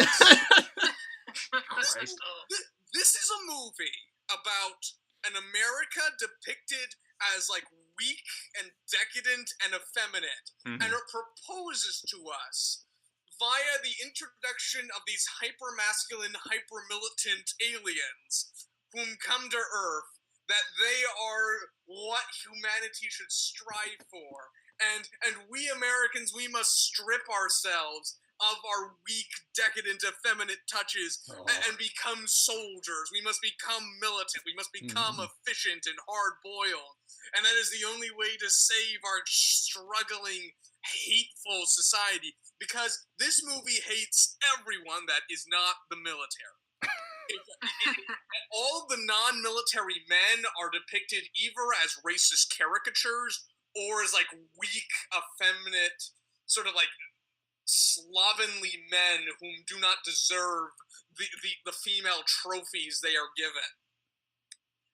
This is a movie about an America depicted as, like, weak and decadent and effeminate, and it proposes to us via the introduction of these hyper-masculine, hyper-militant aliens whom come to Earth that they are what humanity should strive for, and we Americans, we must strip ourselves of our weak, decadent, effeminate touches and become soldiers. We must become militant. We must become efficient and hard-boiled. And that is the only way to save our struggling, hateful society. Because this movie hates everyone that is not the military. All the non-military men are depicted either as racist caricatures or as like weak, effeminate, sort of like slovenly men whom do not deserve the female trophies they are given.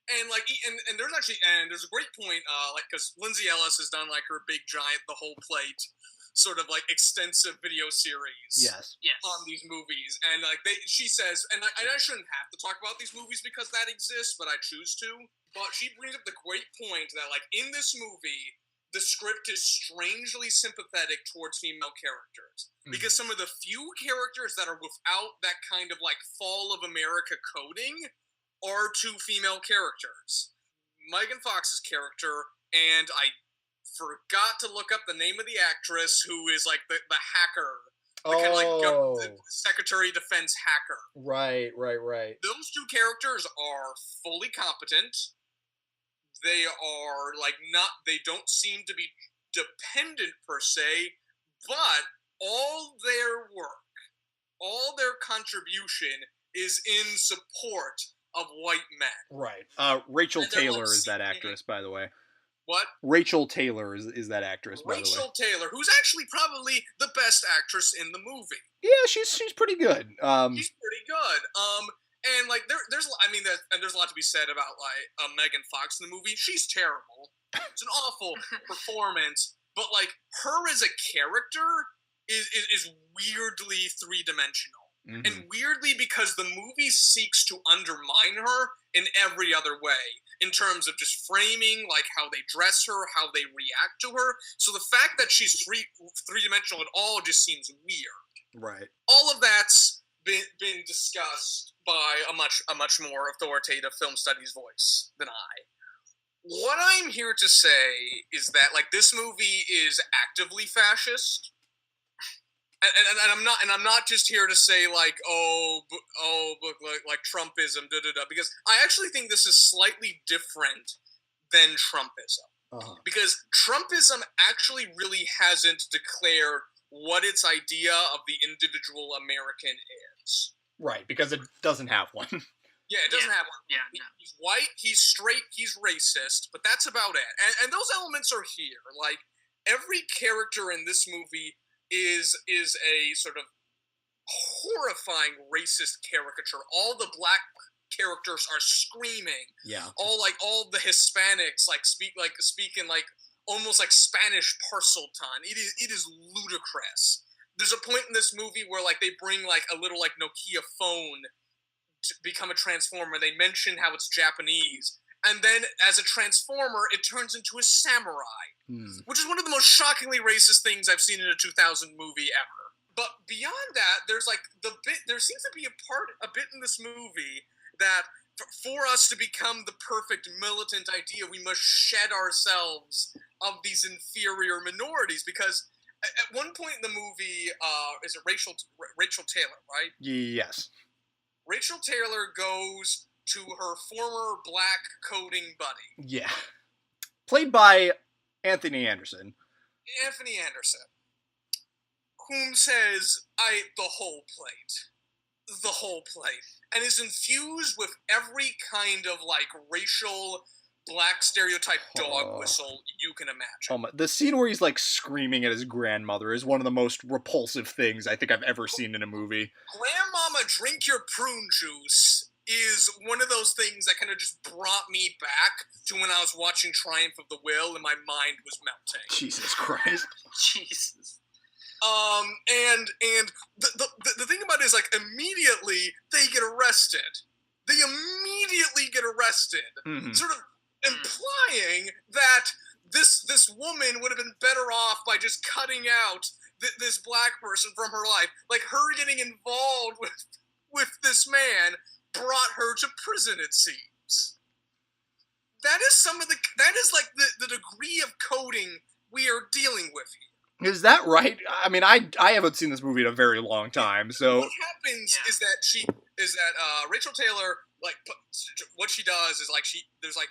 And like, and there's a great point, like, because Lindsay Ellis has done like her big giant, the whole plate, sort of like extensive video series, yes, on these movies, and like she says, and I shouldn't have to talk about these movies because that exists, but I choose to. But she brings up the great point that like in this movie, the script is strangely sympathetic towards female characters because some of the few characters that are without that kind of like fall of America coding are two female characters. Megan Fox's character, and I forgot to look up the name of the actress who is like the hacker, the kind of like Secretary of Defense hacker. Right. Those two characters are fully competent. They are like they don't seem to be dependent per se, but all their work, all their contribution is in support of white men. Right. Rachel Taylor is that actress, by the way. What? Rachel Taylor is that actress, by the way. Rachel Taylor, who's actually probably the best actress in the movie. Yeah, she's pretty good. She's pretty good. And like there's a lot to be said about like Megan Fox in the movie. She's terrible. It's an awful performance, but like her as a character is weirdly three-dimensional. And weirdly because the movie seeks to undermine her in every other way, in terms of just framing, like how they dress her, how they react to her. So the fact that she's three-dimensional at all just seems weird. Right. All of that's been discussed by a much more authoritative film studies voice than I. What I'm here to say is that like this movie is actively fascist. And I'm not just here to say like like Trumpism because I actually think this is slightly different than Trumpism because Trumpism actually really hasn't declared what its idea of the individual American is. Right, because it doesn't have one. Yeah, it doesn't have one. Yeah, no. He's white, he's straight, he's racist, but that's about it. And those elements are here. Like every character in this movie is a sort of horrifying racist caricature. All the black characters are screaming. Yeah. All the Hispanics speak in like almost like Spanish parselton. It is ludicrous. There's a point in this movie where like they bring like a little like Nokia phone to become a transformer. They mention how it's Japanese. And then, as a transformer, it turns into a samurai, which is one of the most shockingly racist things I've seen in a 2000 movie ever. But beyond that, there's like there seems to be a bit in this movie that for us to become the perfect militant idea, we must shed ourselves of these inferior minorities. Because at one point in the movie, is it Rachel Taylor, right? Yes. Rachel Taylor goes to her former black coding buddy. Yeah. Played by Anthony Anderson. Anthony Anderson. Whom says, I ate the whole plate. The whole plate. And is infused with every kind of, like, racial, black stereotype dog whistle you can imagine. The scene where he's, like, screaming at his grandmother is one of the most repulsive things I think I've ever seen in a movie. Grandmama, drink your prune juice is one of those things that kind of just brought me back to when I was watching Triumph of the Will and my mind was melting. Jesus Christ. Jesus. And the thing about it is, like, immediately they get arrested. They immediately get arrested. Sort of implying that this woman would have been better off by just cutting out this black person from her life. Like, her getting involved with this man brought her to prison, it seems. That is like the degree of coding we are dealing with here. Is that right? I mean, I haven't seen this movie in a very long time, so What happens is that Rachel Taylor, like, what she does is like there's like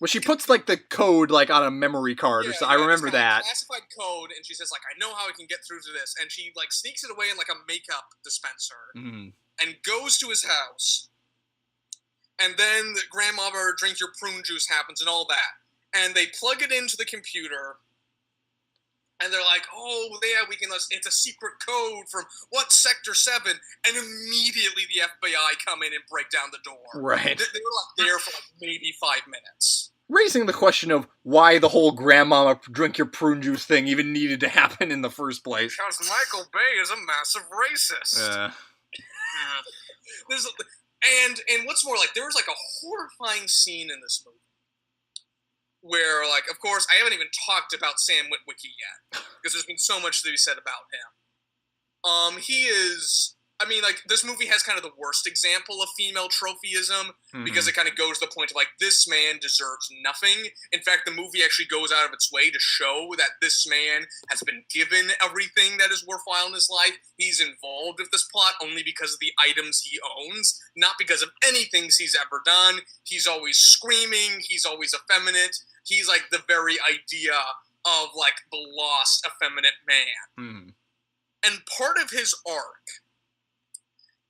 well, she puts like the code like on a memory card or so. I remember this kind that. of classified code, and she says like, I know how I can get through to this, and she like sneaks it away in like a makeup dispenser, and goes to his house, and then the grandmother drink your prune juice happens and all that, and they plug it into the computer. And they're like, oh, yeah, it's a secret code from what, Sector 7? And immediately the FBI come in and break down the door. Right. They were like there for like maybe 5 minutes. Raising the question of why the whole grandmama drink your prune juice thing even needed to happen in the first place. Because Michael Bay is a massive racist. And what's more, like, there was like a horrifying scene in this movie where, like, of course, I haven't even talked about Sam Witwicky yet, because there's been so much to be said about him. He is, I mean, like, this movie has kind of the worst example of female trophyism, because it kind of goes to the point of, like, this man deserves nothing. In fact, the movie actually goes out of its way to show that this man has been given everything that is worthwhile in his life. He's involved with this plot only because of the items he owns, not because of anything he's ever done. He's always screaming. He's always effeminate. He's like the very idea of like the lost, effeminate man. And part of his arc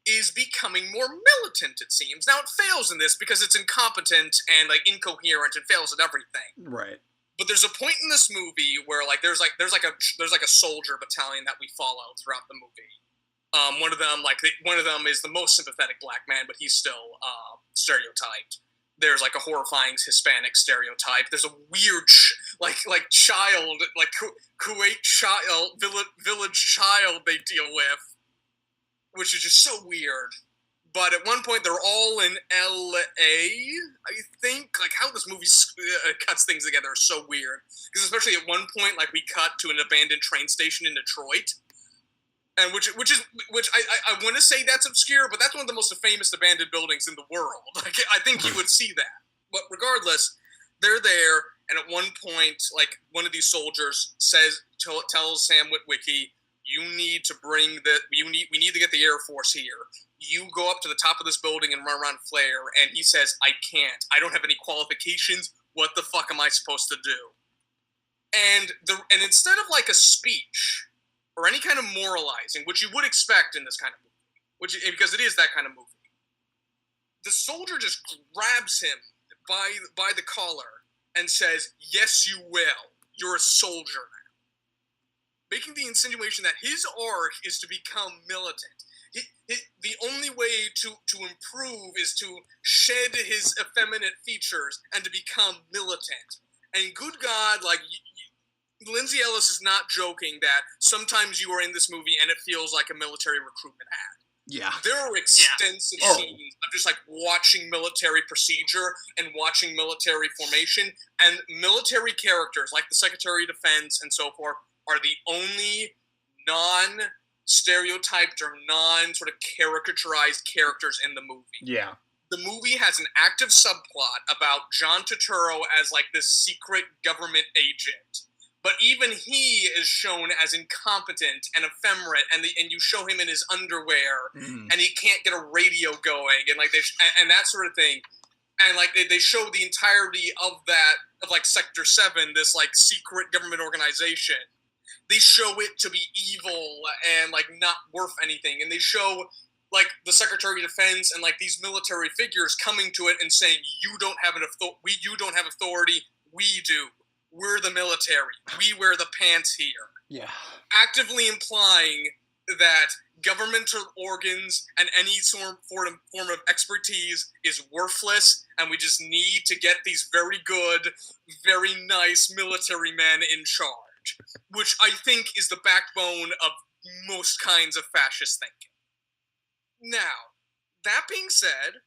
is becoming more militant, it seems. Now, it fails in this because it's incompetent and like incoherent and fails at everything. Right. But there's a point in this movie where like there's like a soldier battalion that we follow throughout the movie. One of them is the most sympathetic black man, but he's still stereotyped. There's like a horrifying Hispanic stereotype. There's a weird child, like Kuwait child, village child they deal with, which is just so weird. But at one point, they're all in L.A., I think. Like, how this movie cuts things together is so weird. Because especially at one point, like, we cut to an abandoned train station in Detroit. And which I want to say that's obscure, but that's one of the most famous abandoned buildings in the world. Like, I think you would see that. But regardless, they're there, and at one point, like, one of these soldiers tells Sam Witwicky, we need to get the Air Force here. You go up to the top of this building and run around flare, and he says, I can't. I don't have any qualifications. What the fuck am I supposed to do? And instead of like a speech or any kind of moralizing, which you would expect in this kind of movie, because it is that kind of movie, the soldier just grabs him by the collar and says, yes, you will. You're a soldier now. Making the insinuation that his arc is to become militant. The only way to improve is to shed his effeminate features and to become militant. And good God, like, Lindsay Ellis is not joking that sometimes you are in this movie and it feels like a military recruitment ad. Yeah. There are extensive scenes of just like watching military procedure and watching military formation, and military characters like the Secretary of Defense and so forth are the only non-stereotyped or non-sort of caricaturized characters in the movie. Yeah. The movie has an active subplot about John Turturro as like this secret government agent. But even he is shown as incompetent and effeminate, and you show him in his underwear, and he can't get a radio going, and like and that sort of thing, and like they show the entirety of that of like Sector 7, this like secret government organization. They show it to be evil and like not worth anything, and they show like the Secretary of Defense and like these military figures coming to it and saying, "You don't have you don't have authority. We do. We're the military. We wear the pants here." Yeah. Actively implying that governmental organs and any form of expertise is worthless, and we just need to get these very good, very nice military men in charge, which I think is the backbone of most kinds of fascist thinking. Now, that being said,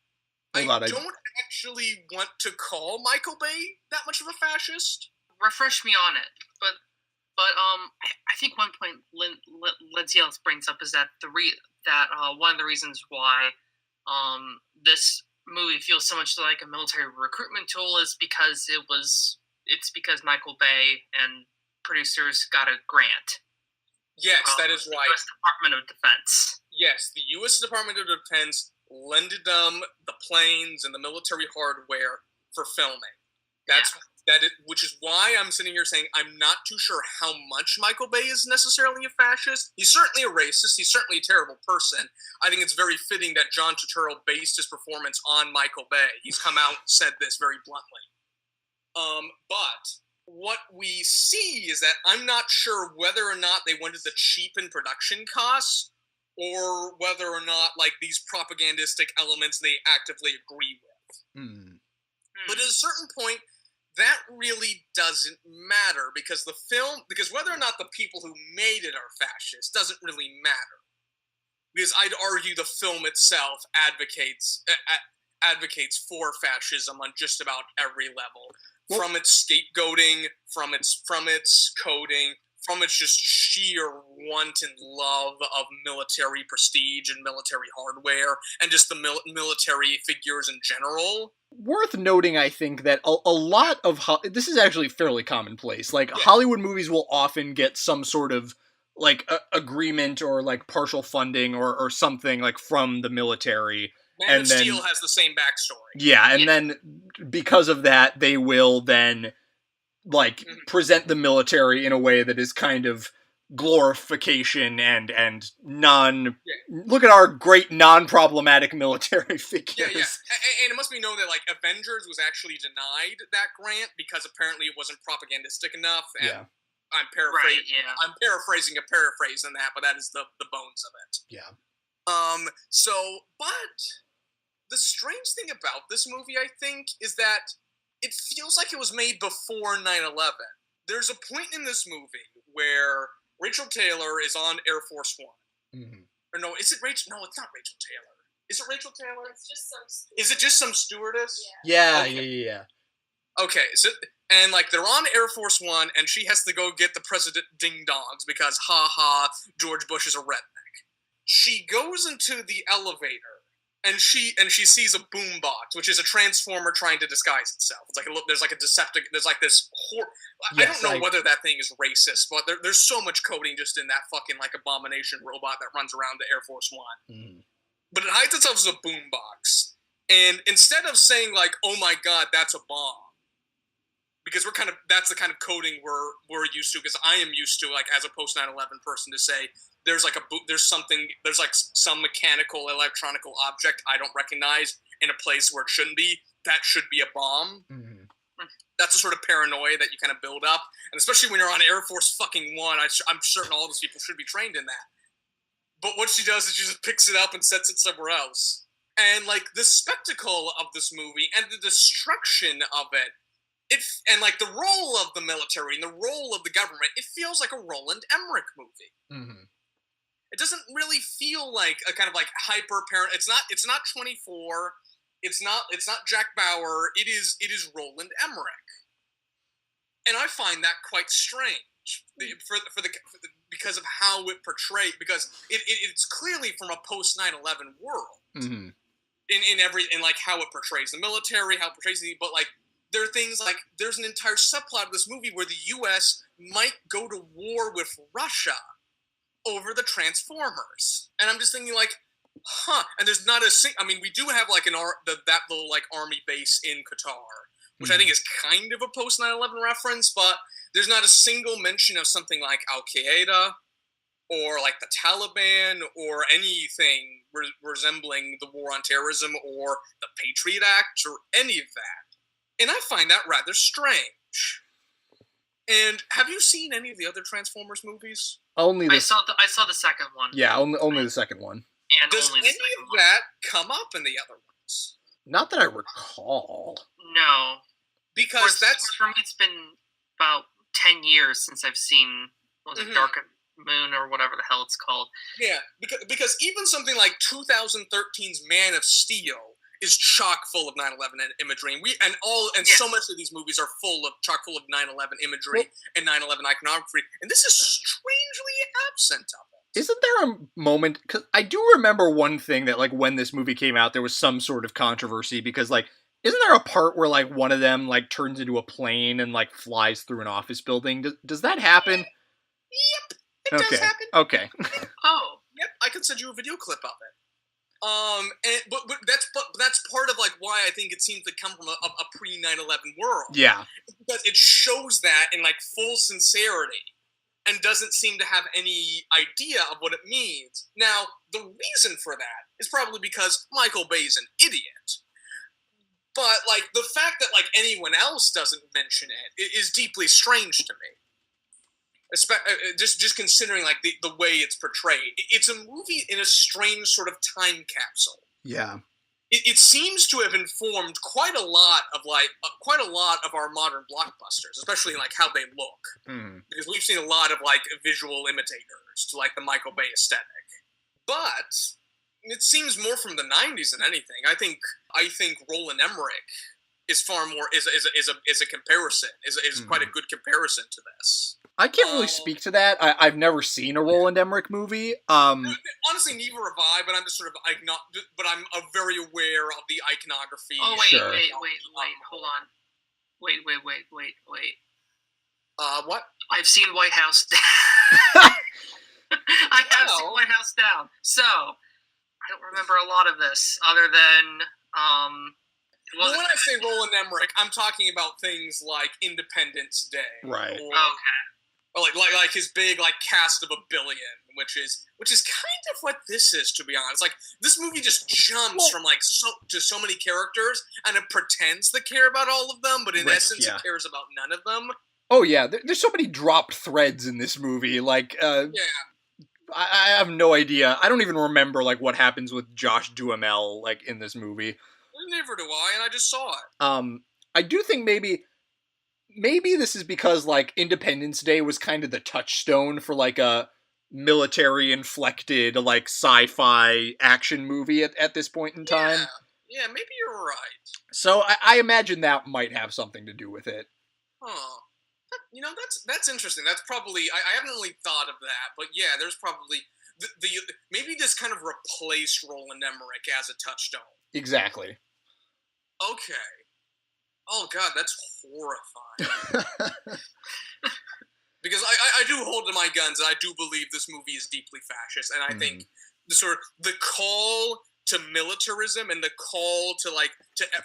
I don't actually want to call Michael Bay that much of a fascist. Refresh me on it, but I think one point Lindsay Ellis brings up is that one of the reasons why this movie feels so much like a military recruitment tool is because it's because Michael Bay and producers got a grant. Yes, that is right. The U.S. Department of Defense. Yes, the U.S. Department of Defense lended them the planes and the military hardware for filming. Which is why I'm sitting here saying I'm not too sure how much Michael Bay is necessarily a fascist. He's certainly a racist. He's certainly a terrible person. I think it's very fitting that John Turturro based his performance on Michael Bay. He's come out and said this very bluntly. But what we see is that I'm not sure whether or not they wanted to cheapen production costs or whether or not, like, these propagandistic elements they actively agree with. But at a certain point, that really doesn't matter because whether or not the people who made it are fascists doesn't really matter. Because I'd argue the film itself advocates for fascism on just about every level. From its scapegoating, from its coding, from its just sheer wanton love of military prestige and military hardware, and just the military figures in general. Worth noting, I think, that a lot of... this is actually fairly commonplace. Like, Hollywood movies will often get some sort of, like, agreement or, like, partial funding or something, like, from the military. Man of Steel has the same backstory. Yeah, and then because of that, they will then, like, present the military in a way that is kind of glorification and look at our great non-problematic military figures. Yeah. And it must be known that, like, Avengers was actually denied that grant because apparently it wasn't propagandistic enough. And I'm paraphrasing. Right, I'm paraphrasing a paraphrase in that, but that is the bones of it. Yeah. But the strange thing about this movie, I think, is that it feels like it was made before 9/11. There's a point in this movie where Rachel Taylor is on Air Force One. Or no, is it Rachel? No, it's not Rachel Taylor. Is it Rachel Taylor? It's just some stewardess. Is it just some stewardess? Yeah. Okay, so, and, like, they're on Air Force One, and she has to go get the president ding-dongs because, George Bush is a redneck. She goes into the elevator, and she sees a boombox, which is a transformer trying to disguise itself. It's like there's like a deceptive. There's like this. I don't know whether that thing is racist, but there's so much coding just in that fucking, like, abomination robot that runs around the Air Force One. But it hides itself as a boombox, and instead of saying, like, "Oh my God, that's a bomb," because that's the kind of coding we're used to. Because I am used to, like, as a post 9/11 person, to say, there's like some mechanical, electronical object I don't recognize in a place where it shouldn't be. That should be a bomb. That's the sort of paranoia that you kind of build up. And especially when you're on Air Force fucking One, I'm certain all those people should be trained in that. But what she does is she just picks it up and sets it somewhere else. And, like, the spectacle of this movie and the destruction of it, and, like, the role of the military and the role of the government, it feels like a Roland Emmerich movie. It doesn't really feel like a kind of, like, hyper-parent. It's not 24. It's not Jack Bauer. It is Roland Emmerich, and I find that quite strange because of how it portrays. Because it's clearly from a post 9/11 world. In like how it portrays the military, how it portrays but, like, there are things like there's an entire subplot of this movie where the U.S. might go to war with Russia over the Transformers, and I'm just thinking, like, and there's not we do have, like, that little, like, army base in Qatar, which I think is kind of a post 9/11 reference, but there's not a single mention of something like Al Qaeda or, like, the Taliban or anything resembling the war on terrorism or the Patriot Act or any of that, and I find that rather strange. And have you seen any of the other Transformers movies? I saw the second one. Yeah, only the second one. And does only the any second of one. that come up in the other ones? Not that I recall. No, because for me it's been about 10 years since I've seen Dark Moon or whatever the hell it's called. Yeah, because even something like 2013's Man of Steel is chock full of 9/11 imagery, and so much of these movies are chock full of 9/11 imagery and 9/11 iconography, and this is strangely absent of it. Isn't there a moment? Because I do remember one thing that, like, when this movie came out, there was some sort of controversy because, like, Isn't there a part where like one of them like turns into a plane and like flies through an office building? Does that happen? Yep, it does happen. Okay. Oh, Yep, I can send you a video clip of it. But that's part of like why I think it seems to come from a pre 9/11 world. Yeah. Because it shows that in like full sincerity, and doesn't seem to have any idea of what it means. Now, the reason for that is probably because Michael Bay is an idiot. But like the fact that like anyone else doesn't mention it is deeply strange to me. Just considering like the way it's portrayed. It's a movie in a strange sort of time capsule. Yeah. It seems to have informed quite a lot of our modern blockbusters, especially in like how they look, because we've seen a lot of like visual imitators to like the Michael Bay aesthetic. But it seems more from the '90s than anything. I think Roland Emmerich is far more is a comparison is quite a good comparison to this. I can't really speak to that. I've never seen a Roland Emmerich movie. Honestly, neither have I. But I'm just sort of but I'm very aware of the iconography. Oh wait, Sure. wait, hold on. Wait. What? I've seen White House. I have seen White House Down. So I don't remember a lot of this, other than Well, when I say Roland Emmerich, I'm talking about things like Independence Day, Right. Or like his big like cast of $1 billion, which is kind of what this is, to be honest. Like this movie just jumps from like so many characters, and it pretends to care about all of them, but in essence, it cares about none of them. Oh yeah, there's so many dropped threads in this movie. Like, I have no idea. I don't even remember like what happens with Josh Duhamel like in this movie. Neither do I, and I just saw it. I do think maybe this is because like Independence Day was kind of the touchstone for like a military inflected like sci-fi action movie at this point in time. Yeah, maybe you're right. So I imagine that might have something to do with it. Huh. You know, that's interesting. That's probably I haven't really thought of that, but yeah, there's probably the maybe this kind of replaced Roland Emmerich as a touchstone. Exactly. Okay. Oh god, that's horrifying. Because I do hold to my guns, and I do believe this movie is deeply fascist, and I think the call to militarism and the call to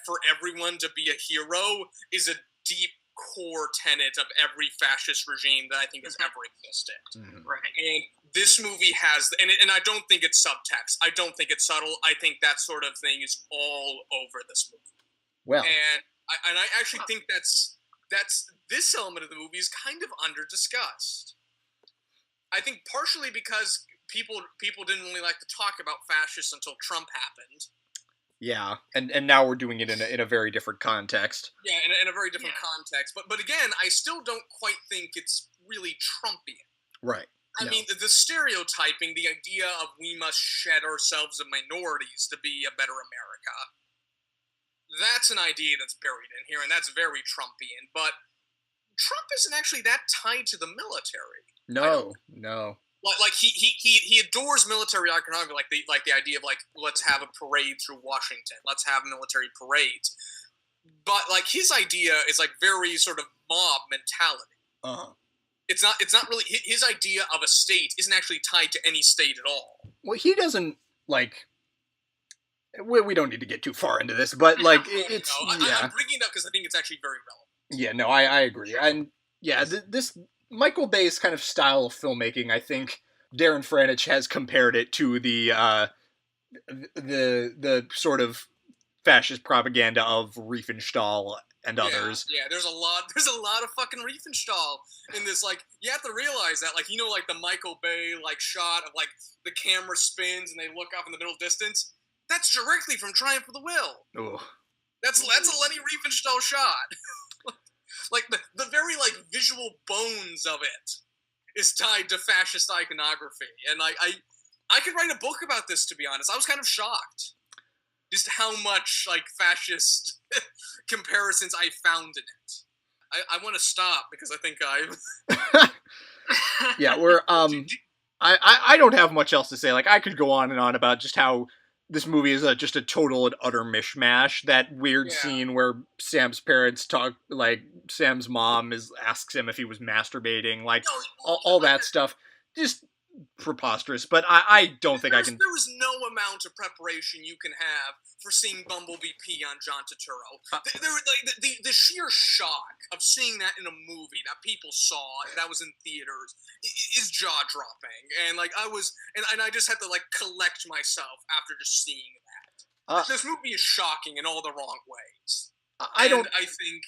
for everyone to be a hero is a deep core tenet of every fascist regime that I think has ever existed. Right. And this movie has, and I don't think it's subtext. I don't think it's subtle. I think that sort of thing is all over this movie. Well, and I actually think that's this element of the movie is kind of under discussed. I think partially because people didn't really like to talk about fascists until Trump happened. Yeah, and now we're doing it in a very different context. Yeah, in a very different context. But again, I still don't quite think it's really Trumpian. Right. I mean, the stereotyping, the idea of we must shed ourselves of minorities to be a better America, that's an idea that's buried in here, and that's very Trumpian. But Trump isn't actually that tied to the military. No. Like he adores military iconography, like the idea of like let's have a parade through Washington, let's have military parades. But like his idea is like very sort of mob mentality. It's not really his idea of a state isn't actually tied to any state at all. Well, he doesn't like. We don't need to get too far into this, but like it's I'm bringing it up because I think it's actually very relevant. Yeah, no, I agree, and yeah, this Michael Bay's kind of style of filmmaking, I think Darren Franich has compared it to the sort of fascist propaganda of Riefenstahl and others. Yeah, there's a lot of fucking Riefenstahl in this. Like, you have to realize that, like, you know, like the Michael Bay like shot of like the camera spins and they look off in the middle distance. That's directly from Triumph of the Will. Ooh. That's a Lenny Riefenstahl shot. Like the very like visual bones of it is tied to fascist iconography, and I could write a book about this. To be honest, I was kind of shocked just how much like fascist comparisons I found in it. I want to stop because I think I've. Yeah, we're I don't have much else to say. Like I could go on and on about just how this movie is just a total and utter mishmash. That weird scene where Sam's parents talk, like Sam's mom asks him if he was masturbating, like all that stuff, just preposterous. But I don't think I can. There was no amount of preparation you can have for seeing Bumblebee pee on John Turturro. The sheer shock of seeing that in a movie that people saw that was in theaters is jaw dropping, and like I just had to like collect myself after just seeing that. This movie is shocking in all the wrong ways. I think.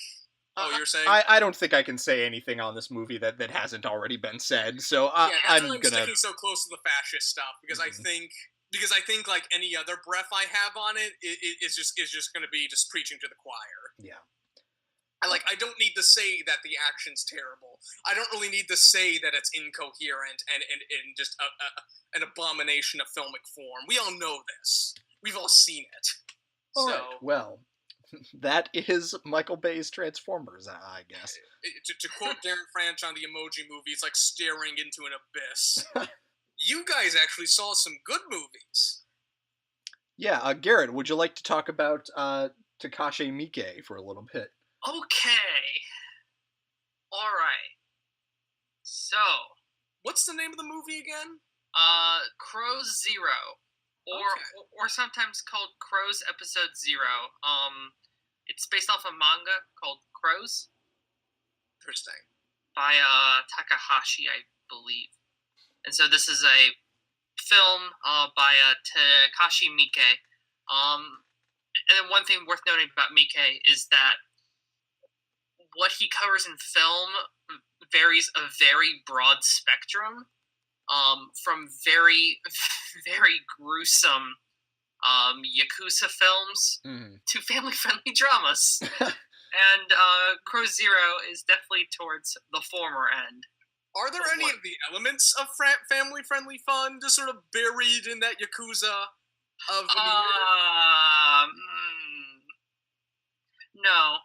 Oh, you're saying? I don't think I can say anything on this movie that hasn't already been said. So I'm sticking so close to the fascist stuff because I think like any other breath I have on it is just going to be just preaching to the choir. Yeah. I don't need to say that the action's terrible. I don't really need to say that it's incoherent and just an abomination of filmic form. We all know this. We've all seen it. All right. Well, that is Michael Bay's Transformers, I guess. To quote Garrett Franch on the Emoji Movie, it's like staring into an abyss. You guys actually saw some good movies. Yeah, Garrett, would you like to talk about Takashi Miike for a little bit? Okay. All right. So, what's the name of the movie again? Crows Zero, or sometimes called Crows Episode Zero. It's based off a manga called Crows. Interesting. By Takahashi, I believe. And so this is a film by Takashi Miike. And then one thing worth noting about Miike is that what he covers in film varies a very broad spectrum, from very, very gruesome Yakuza films to family-friendly dramas. And Crow Zero is definitely towards the former end. Are there any of the elements of family-friendly fun just sort of buried in that Yakuza of the No.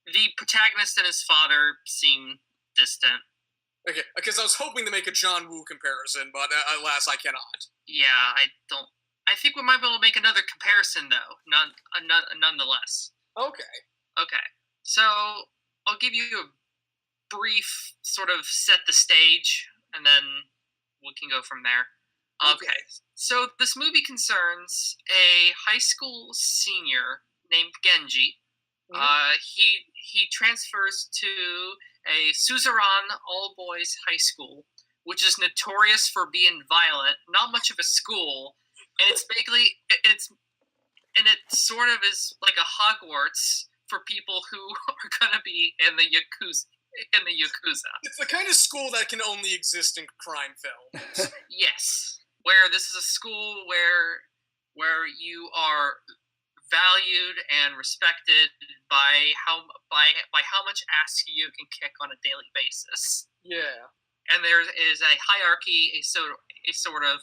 The protagonist and his father seem distant. Okay, because I was hoping to make a John Woo comparison, but alas, I cannot. Yeah, I don't. I think we might be able to make another comparison, though, nonetheless. Okay. So, I'll give you a brief sort of set the stage, and then we can go from there. Okay. So, this movie concerns a high school senior named Genji. He transfers to a Suzerain all-boys high school, which is notorious for being violent, not much of a school, and it sort of is like a Hogwarts for people who are going to be in the Yakuza. It's the kind of school that can only exist in crime films. Yes, where this is a school where you are valued and respected by how much ass you can kick on a daily basis. Yeah. And there is a hierarchy, a sort of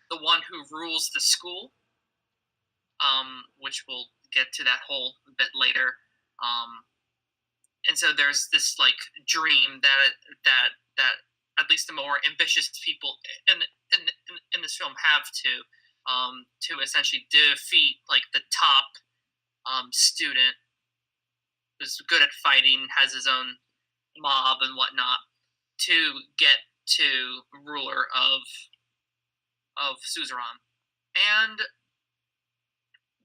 the one who rules the school, which we'll get to that whole bit later. And so there's this like dream that at least the more ambitious people in this film have to essentially defeat like the top student who's good at fighting, has his own mob and whatnot, to get to ruler of Suzerain. And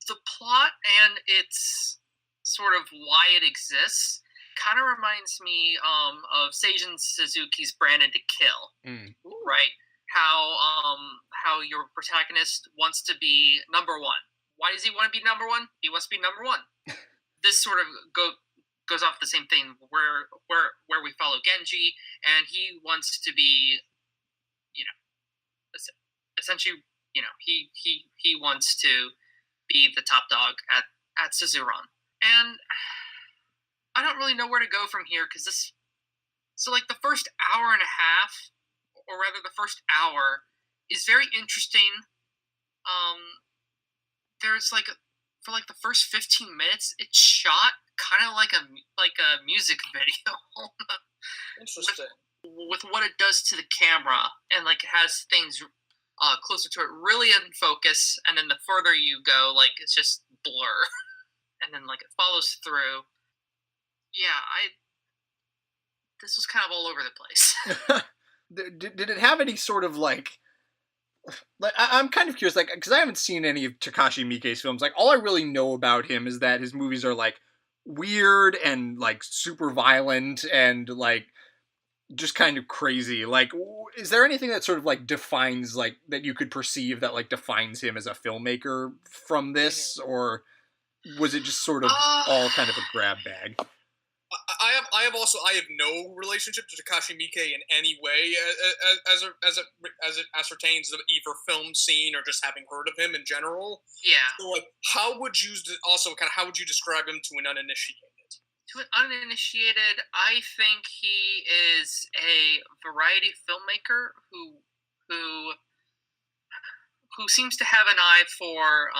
the plot and its sort of why it exists kind of reminds me of Seijun Suzuki's Brandon to Kill, right? How your protagonist wants to be number one. Why does he want to be number one? He wants to be number one. This sort of goes off the same thing where we follow Genji, and he wants to be, essentially, he wants to be the top dog at Suzerain. And I don't really know where to go from here, because the first hour and a half, or rather the first hour, is very interesting. There's for the first 15 minutes, it's shot kind of like a music video. Interesting. With what it does to the camera, and it has things closer to it, really in focus, and then the further you go, like, it's just blur. And then, like, it follows through. Yeah, this was kind of all over the place. Did it have any sort of, like I'm kind of curious, like, because I haven't seen any of Takashi Miike's films. Like, all I really know about him is that his movies are, like, weird and, like, super violent and, like, just kind of crazy. Like, is there anything that sort of, like, defines, like, that you could perceive that, like, defines him as a filmmaker from this? Or was it just sort of all kind of a grab bag? I have no relationship to Takashi Miike in any way as it ascertains the either film scene or just having heard of him in general. Yeah. So, like, how would you describe him to an uninitiated? To an uninitiated, I think he is a variety filmmaker who seems to have an eye for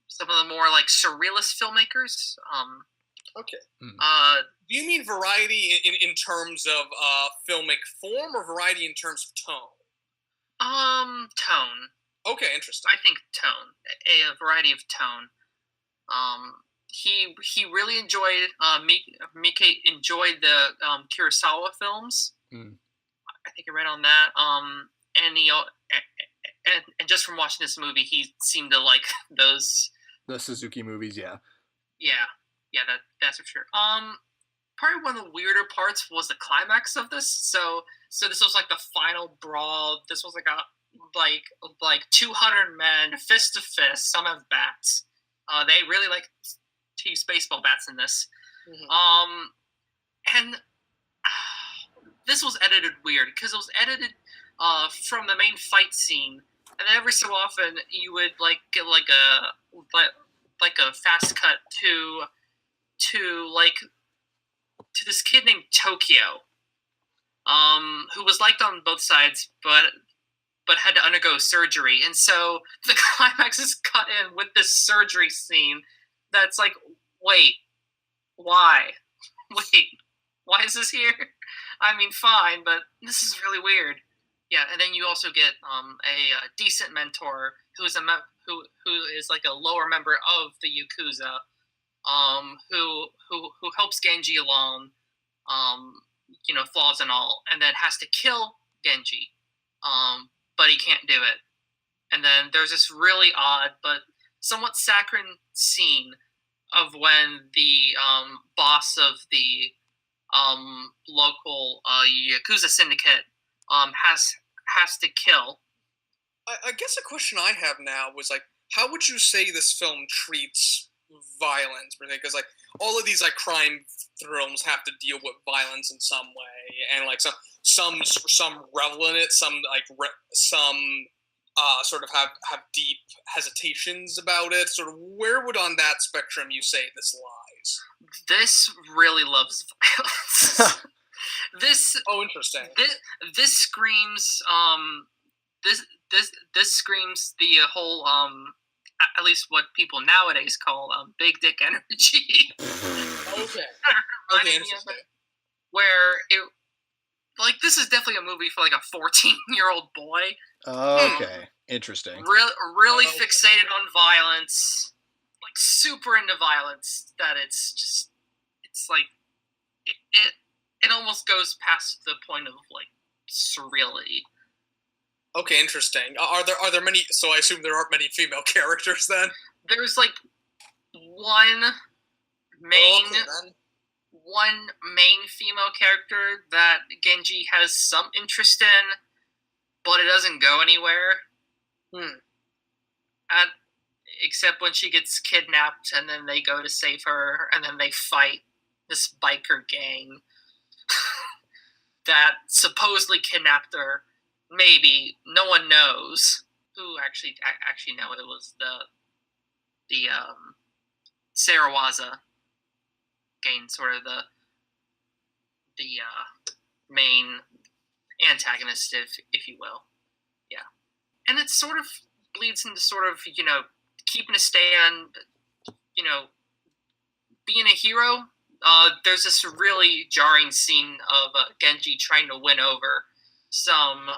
some of the more, like, surrealist filmmakers. Okay. Do you mean variety in terms of filmic form, or variety in terms of tone? Tone. Okay, interesting. I think tone. A variety of tone. He really enjoyed Miike enjoyed the Kurosawa films. I think I read on that. And just from watching this movie, he seemed to like the Suzuki movies. Yeah, that's for sure. Probably one of the weirder parts was the climax of this. So this was like the final brawl. This was like 200 men fist to fist. Some have bats. They really like to use baseball bats in this. Mm-hmm. And this was edited weird because it was edited from the main fight scene, and then every so often you would get a fast cut to this kid named Tokyo, who was liked on both sides, but had to undergo surgery. And so the climax is cut in with this surgery scene that's like, wait, why? Wait, why is this here? I mean, fine, but this is really weird. Yeah, and then you also get a decent mentor who is who is like a lower member of the Yakuza, who helps Genji along, flaws and all, and then has to kill Genji, but he can't do it. And then there's this really odd but somewhat saccharine scene of when the boss of the local Yakuza syndicate has to kill. I guess a question I have now was, like, how would you say this film treats violence? Because, like, all of these, like, crime films have to deal with violence in some way, and, like, some revel in it, some sort of have deep hesitations about it. Sort of, where would on that spectrum you say this lies? This really loves violence. Interesting. This screams this screams the whole at least what people nowadays call big dick energy. Okay, interesting. Where it, like, this is definitely a movie for like a 14-year-old boy. Okay, interesting. Really fixated on violence, like super into violence. That it's like it almost goes past the point of like surreality. Okay, interesting. Are there many? So I assume there aren't many female characters then. There's like one main female character that Genji has some interest in, but it doesn't go anywhere. Except when she gets kidnapped, and then they go to save her, and then they fight this biker gang that supposedly kidnapped her. Maybe no one knows who actually know it was the Sarawaza gang, sort of the main antagonist, if you will. Yeah, and it sort of bleeds into sort of keeping a stand, being a hero there's this really jarring scene of Genji trying to win over some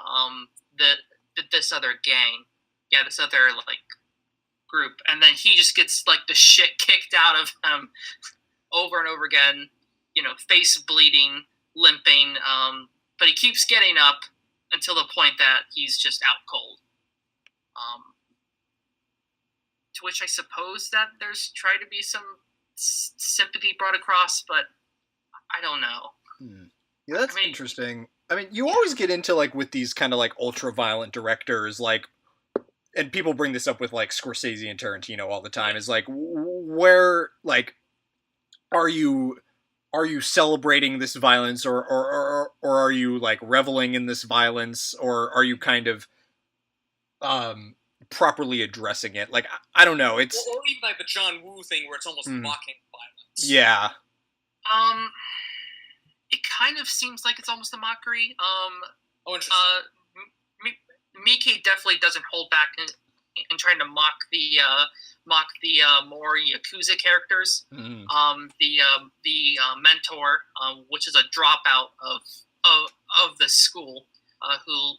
this other gang, this other like group, and then he just gets like the shit kicked out of him over and over again. Face bleeding, limping, but he keeps getting up until the point that he's just out cold. To which I suppose that there's tried to be some sympathy brought across, but I don't know. Yeah, that's interesting. I mean, you always get into like with these kind of like ultra violent directors, like, and people bring this up with like Scorsese and Tarantino all the time. Is like, where like are you celebrating this violence, or are you like reveling in this violence, or are you kind of properly addressing it? Like, I don't know. It's or even like the John Woo thing where it's almost mocking violence. Yeah. It kind of seems like it's almost a mockery. Interesting. Miike definitely doesn't hold back in trying to mock the more Yakuza characters. Mm-hmm. The mentor, which is a dropout of the school, who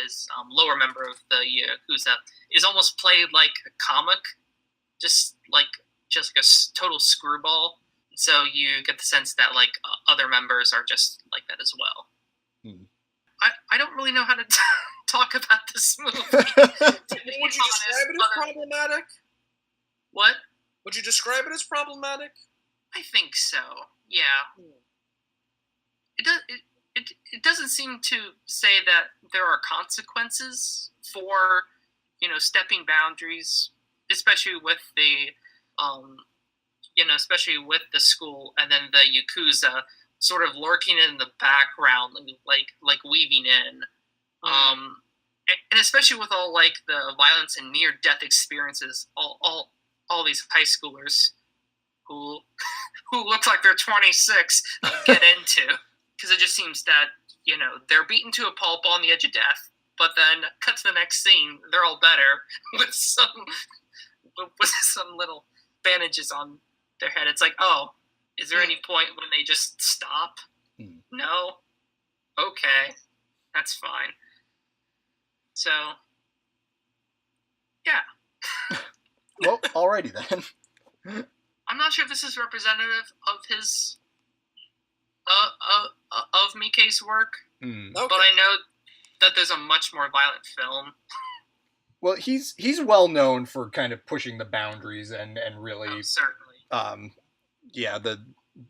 is lower member of the Yakuza, is almost played like a comic, just like a total screwball. So you get the sense that like other members are just like that as well. I don't really know how to talk about this movie. Would you describe it as problematic? What? Would you describe it as problematic? I think so. Yeah. It doesn't seem to say that there are consequences for stepping boundaries, especially with the especially with the school, and then the Yakuza sort of lurking in the background, like weaving in, and especially with all like the violence and near death experiences, all these high schoolers who look like they're 26 get into, because it just seems that they're beaten to a pulp on the edge of death, but then cut to the next scene, they're all better with some little bandages on their head. It's like, oh, is there any point when they just stop? No? Okay. That's fine. So, yeah. Well, alrighty then. I'm not sure if this is representative of his of Miike's work, Okay. but I know that there's a much more violent film. Well, he's well known for kind of pushing the boundaries and really certainly. The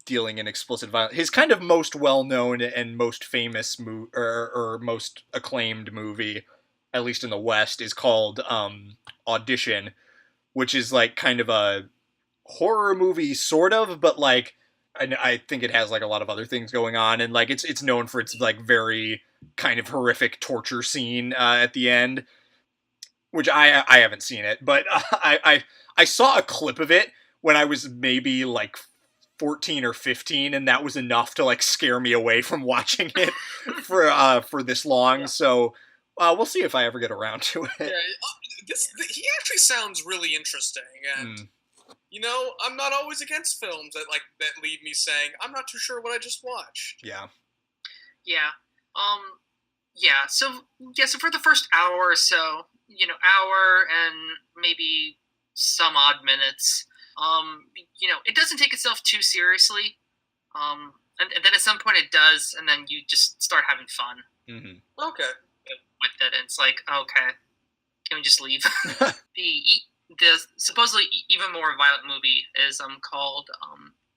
dealing in explicit violence. His kind of most well known and most famous or most acclaimed movie, at least in the West, is called Audition, which is like kind of a horror movie, sort of, but like I think it has like a lot of other things going on, and like it's known for its like very kind of horrific torture scene at the end, which I haven't seen it, but I saw a clip of it when I was maybe like 14 or 15, and that was enough to like scare me away from watching it for this long. Yeah. So we'll see if I ever get around to it. Yeah, he actually sounds really interesting, and I'm not always against films that leave me saying I'm not too sure what I just watched. Yeah. So for the first hour or so, hour and maybe some odd minutes, it doesn't take itself too seriously, and then at some point it does, and then you just start having fun. Mm-hmm. Okay. With it, and it's like, okay, can we just leave? The supposedly even more violent movie is called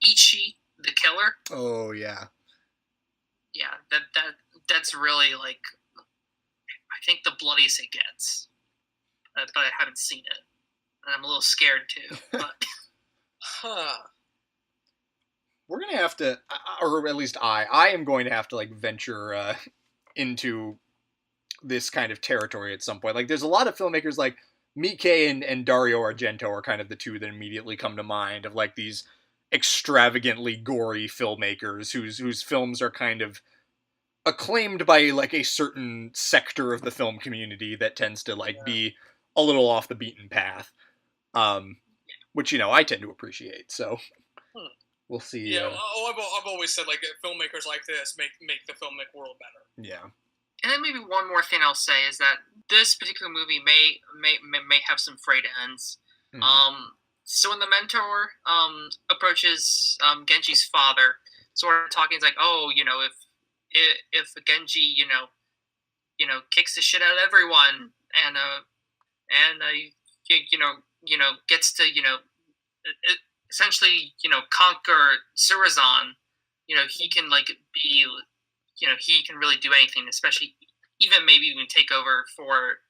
Ichi the Killer. Oh yeah. Yeah, that's really like, I think the bloodiest it gets, but I haven't seen it, and I'm a little scared too. But we're gonna have to, or at least I am going to have to like venture into this kind of territory at some point. Like, there's a lot of filmmakers like Miike and Dario Argento are kind of the two that immediately come to mind, of like these extravagantly gory filmmakers whose films are kind of acclaimed by like a certain sector of the film community that tends to like be a little off the beaten path, which I tend to appreciate. So we'll see. Yeah, I've always said like filmmakers like this make the filmic world better. Yeah. And then maybe one more thing I'll say is that this particular movie may have some frayed ends. So when the mentor approaches Genji's father, sort of talking, he's like, "Oh, if Genji, kicks the shit out of everyone, and gets to essentially conquer Surazan, he can be, he can really do anything, especially even maybe even take over for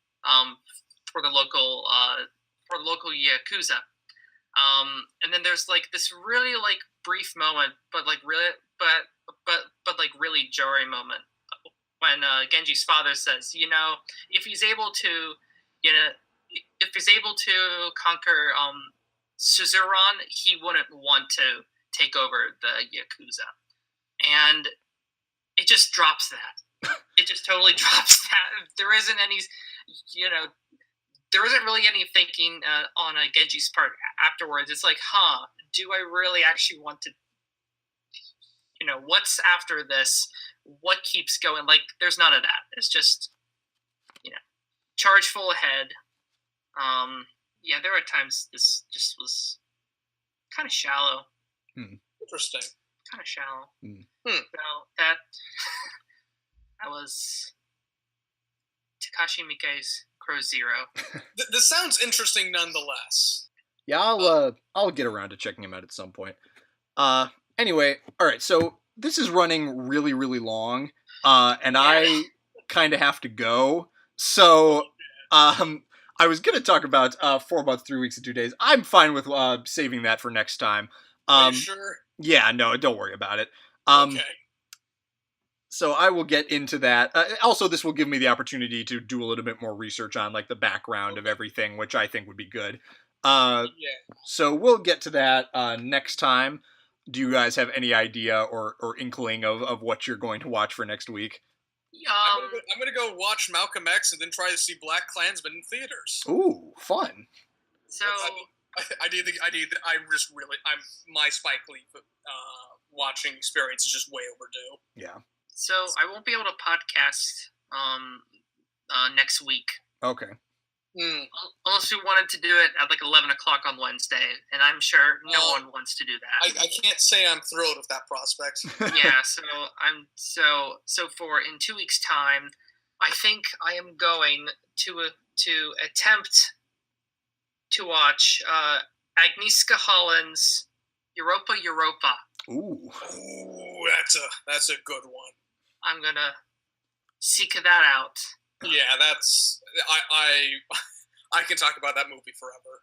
the local Yakuza." And then there's this really brief moment, but really jarring moment when Genji's father says, if he's able to, conquer Suzuran, he wouldn't want to take over the Yakuza, and it just drops that. It just totally drops that. There isn't any, there isn't really any thinking on Genji's part afterwards. It's like, do I really actually want to, what's after this? What keeps going? There's none of that. It's just, charge full ahead. Yeah, there are times this just was kind of shallow. Interesting. Kind of shallow. So that was Takashi Miike's Crow Zero. This sounds interesting nonetheless. Yeah, I'll get around to checking him out at some point. Anyway, all right. So this is running really, really long, and I kind of have to go. So, I was gonna talk about 4 months, 3 weeks, and 2 days. I'm fine with saving that for next time. Are you sure? Yeah, no, don't worry about it. Okay. So I will get into that. Also, this will give me the opportunity to do a little bit more research on the background of everything, which I think would be good. So we'll get to that next time. Do you guys have any idea or inkling of what you're going to watch for next week? I'm gonna go watch Malcolm X and then try to see BlacKkKlansman in theaters. Ooh, fun! So my Spike Lee watching experience is just way overdue. Yeah. So I won't be able to podcast next week. Okay. Unless we wanted to do it at 11 o'clock on Wednesday, and I'm sure no one wants to do that. I can't say I'm thrilled with that prospect. Yeah, so for in 2 weeks' time, I think I am going to attempt to watch Agnieszka Holland's Europa. Ooh, that's a good one. I'm gonna seek that out. Yeah, that's I can talk about that movie forever.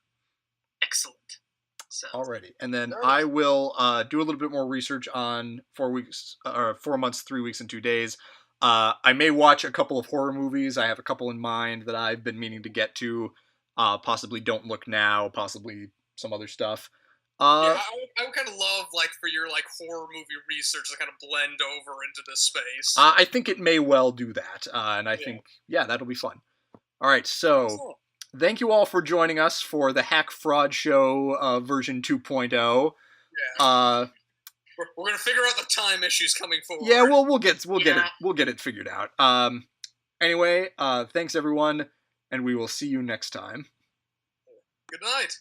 Excellent. So. Alrighty, and then I will do a little bit more research on 4 months, 3 weeks, and 2 days. I may watch a couple of horror movies. I have a couple in mind that I've been meaning to get to. Possibly Don't Look Now. Possibly some other stuff. I would kind of love for your horror movie research to kind of blend over into this space. I think it may well do that, and I think that'll be fun. All right, so thank you all for joining us for the Hack Fraud Show version 2.0. Yeah. We're gonna figure out the time issues coming forward. Yeah, we'll get it figured out. Anyway, thanks everyone, and we will see you next time. Good night.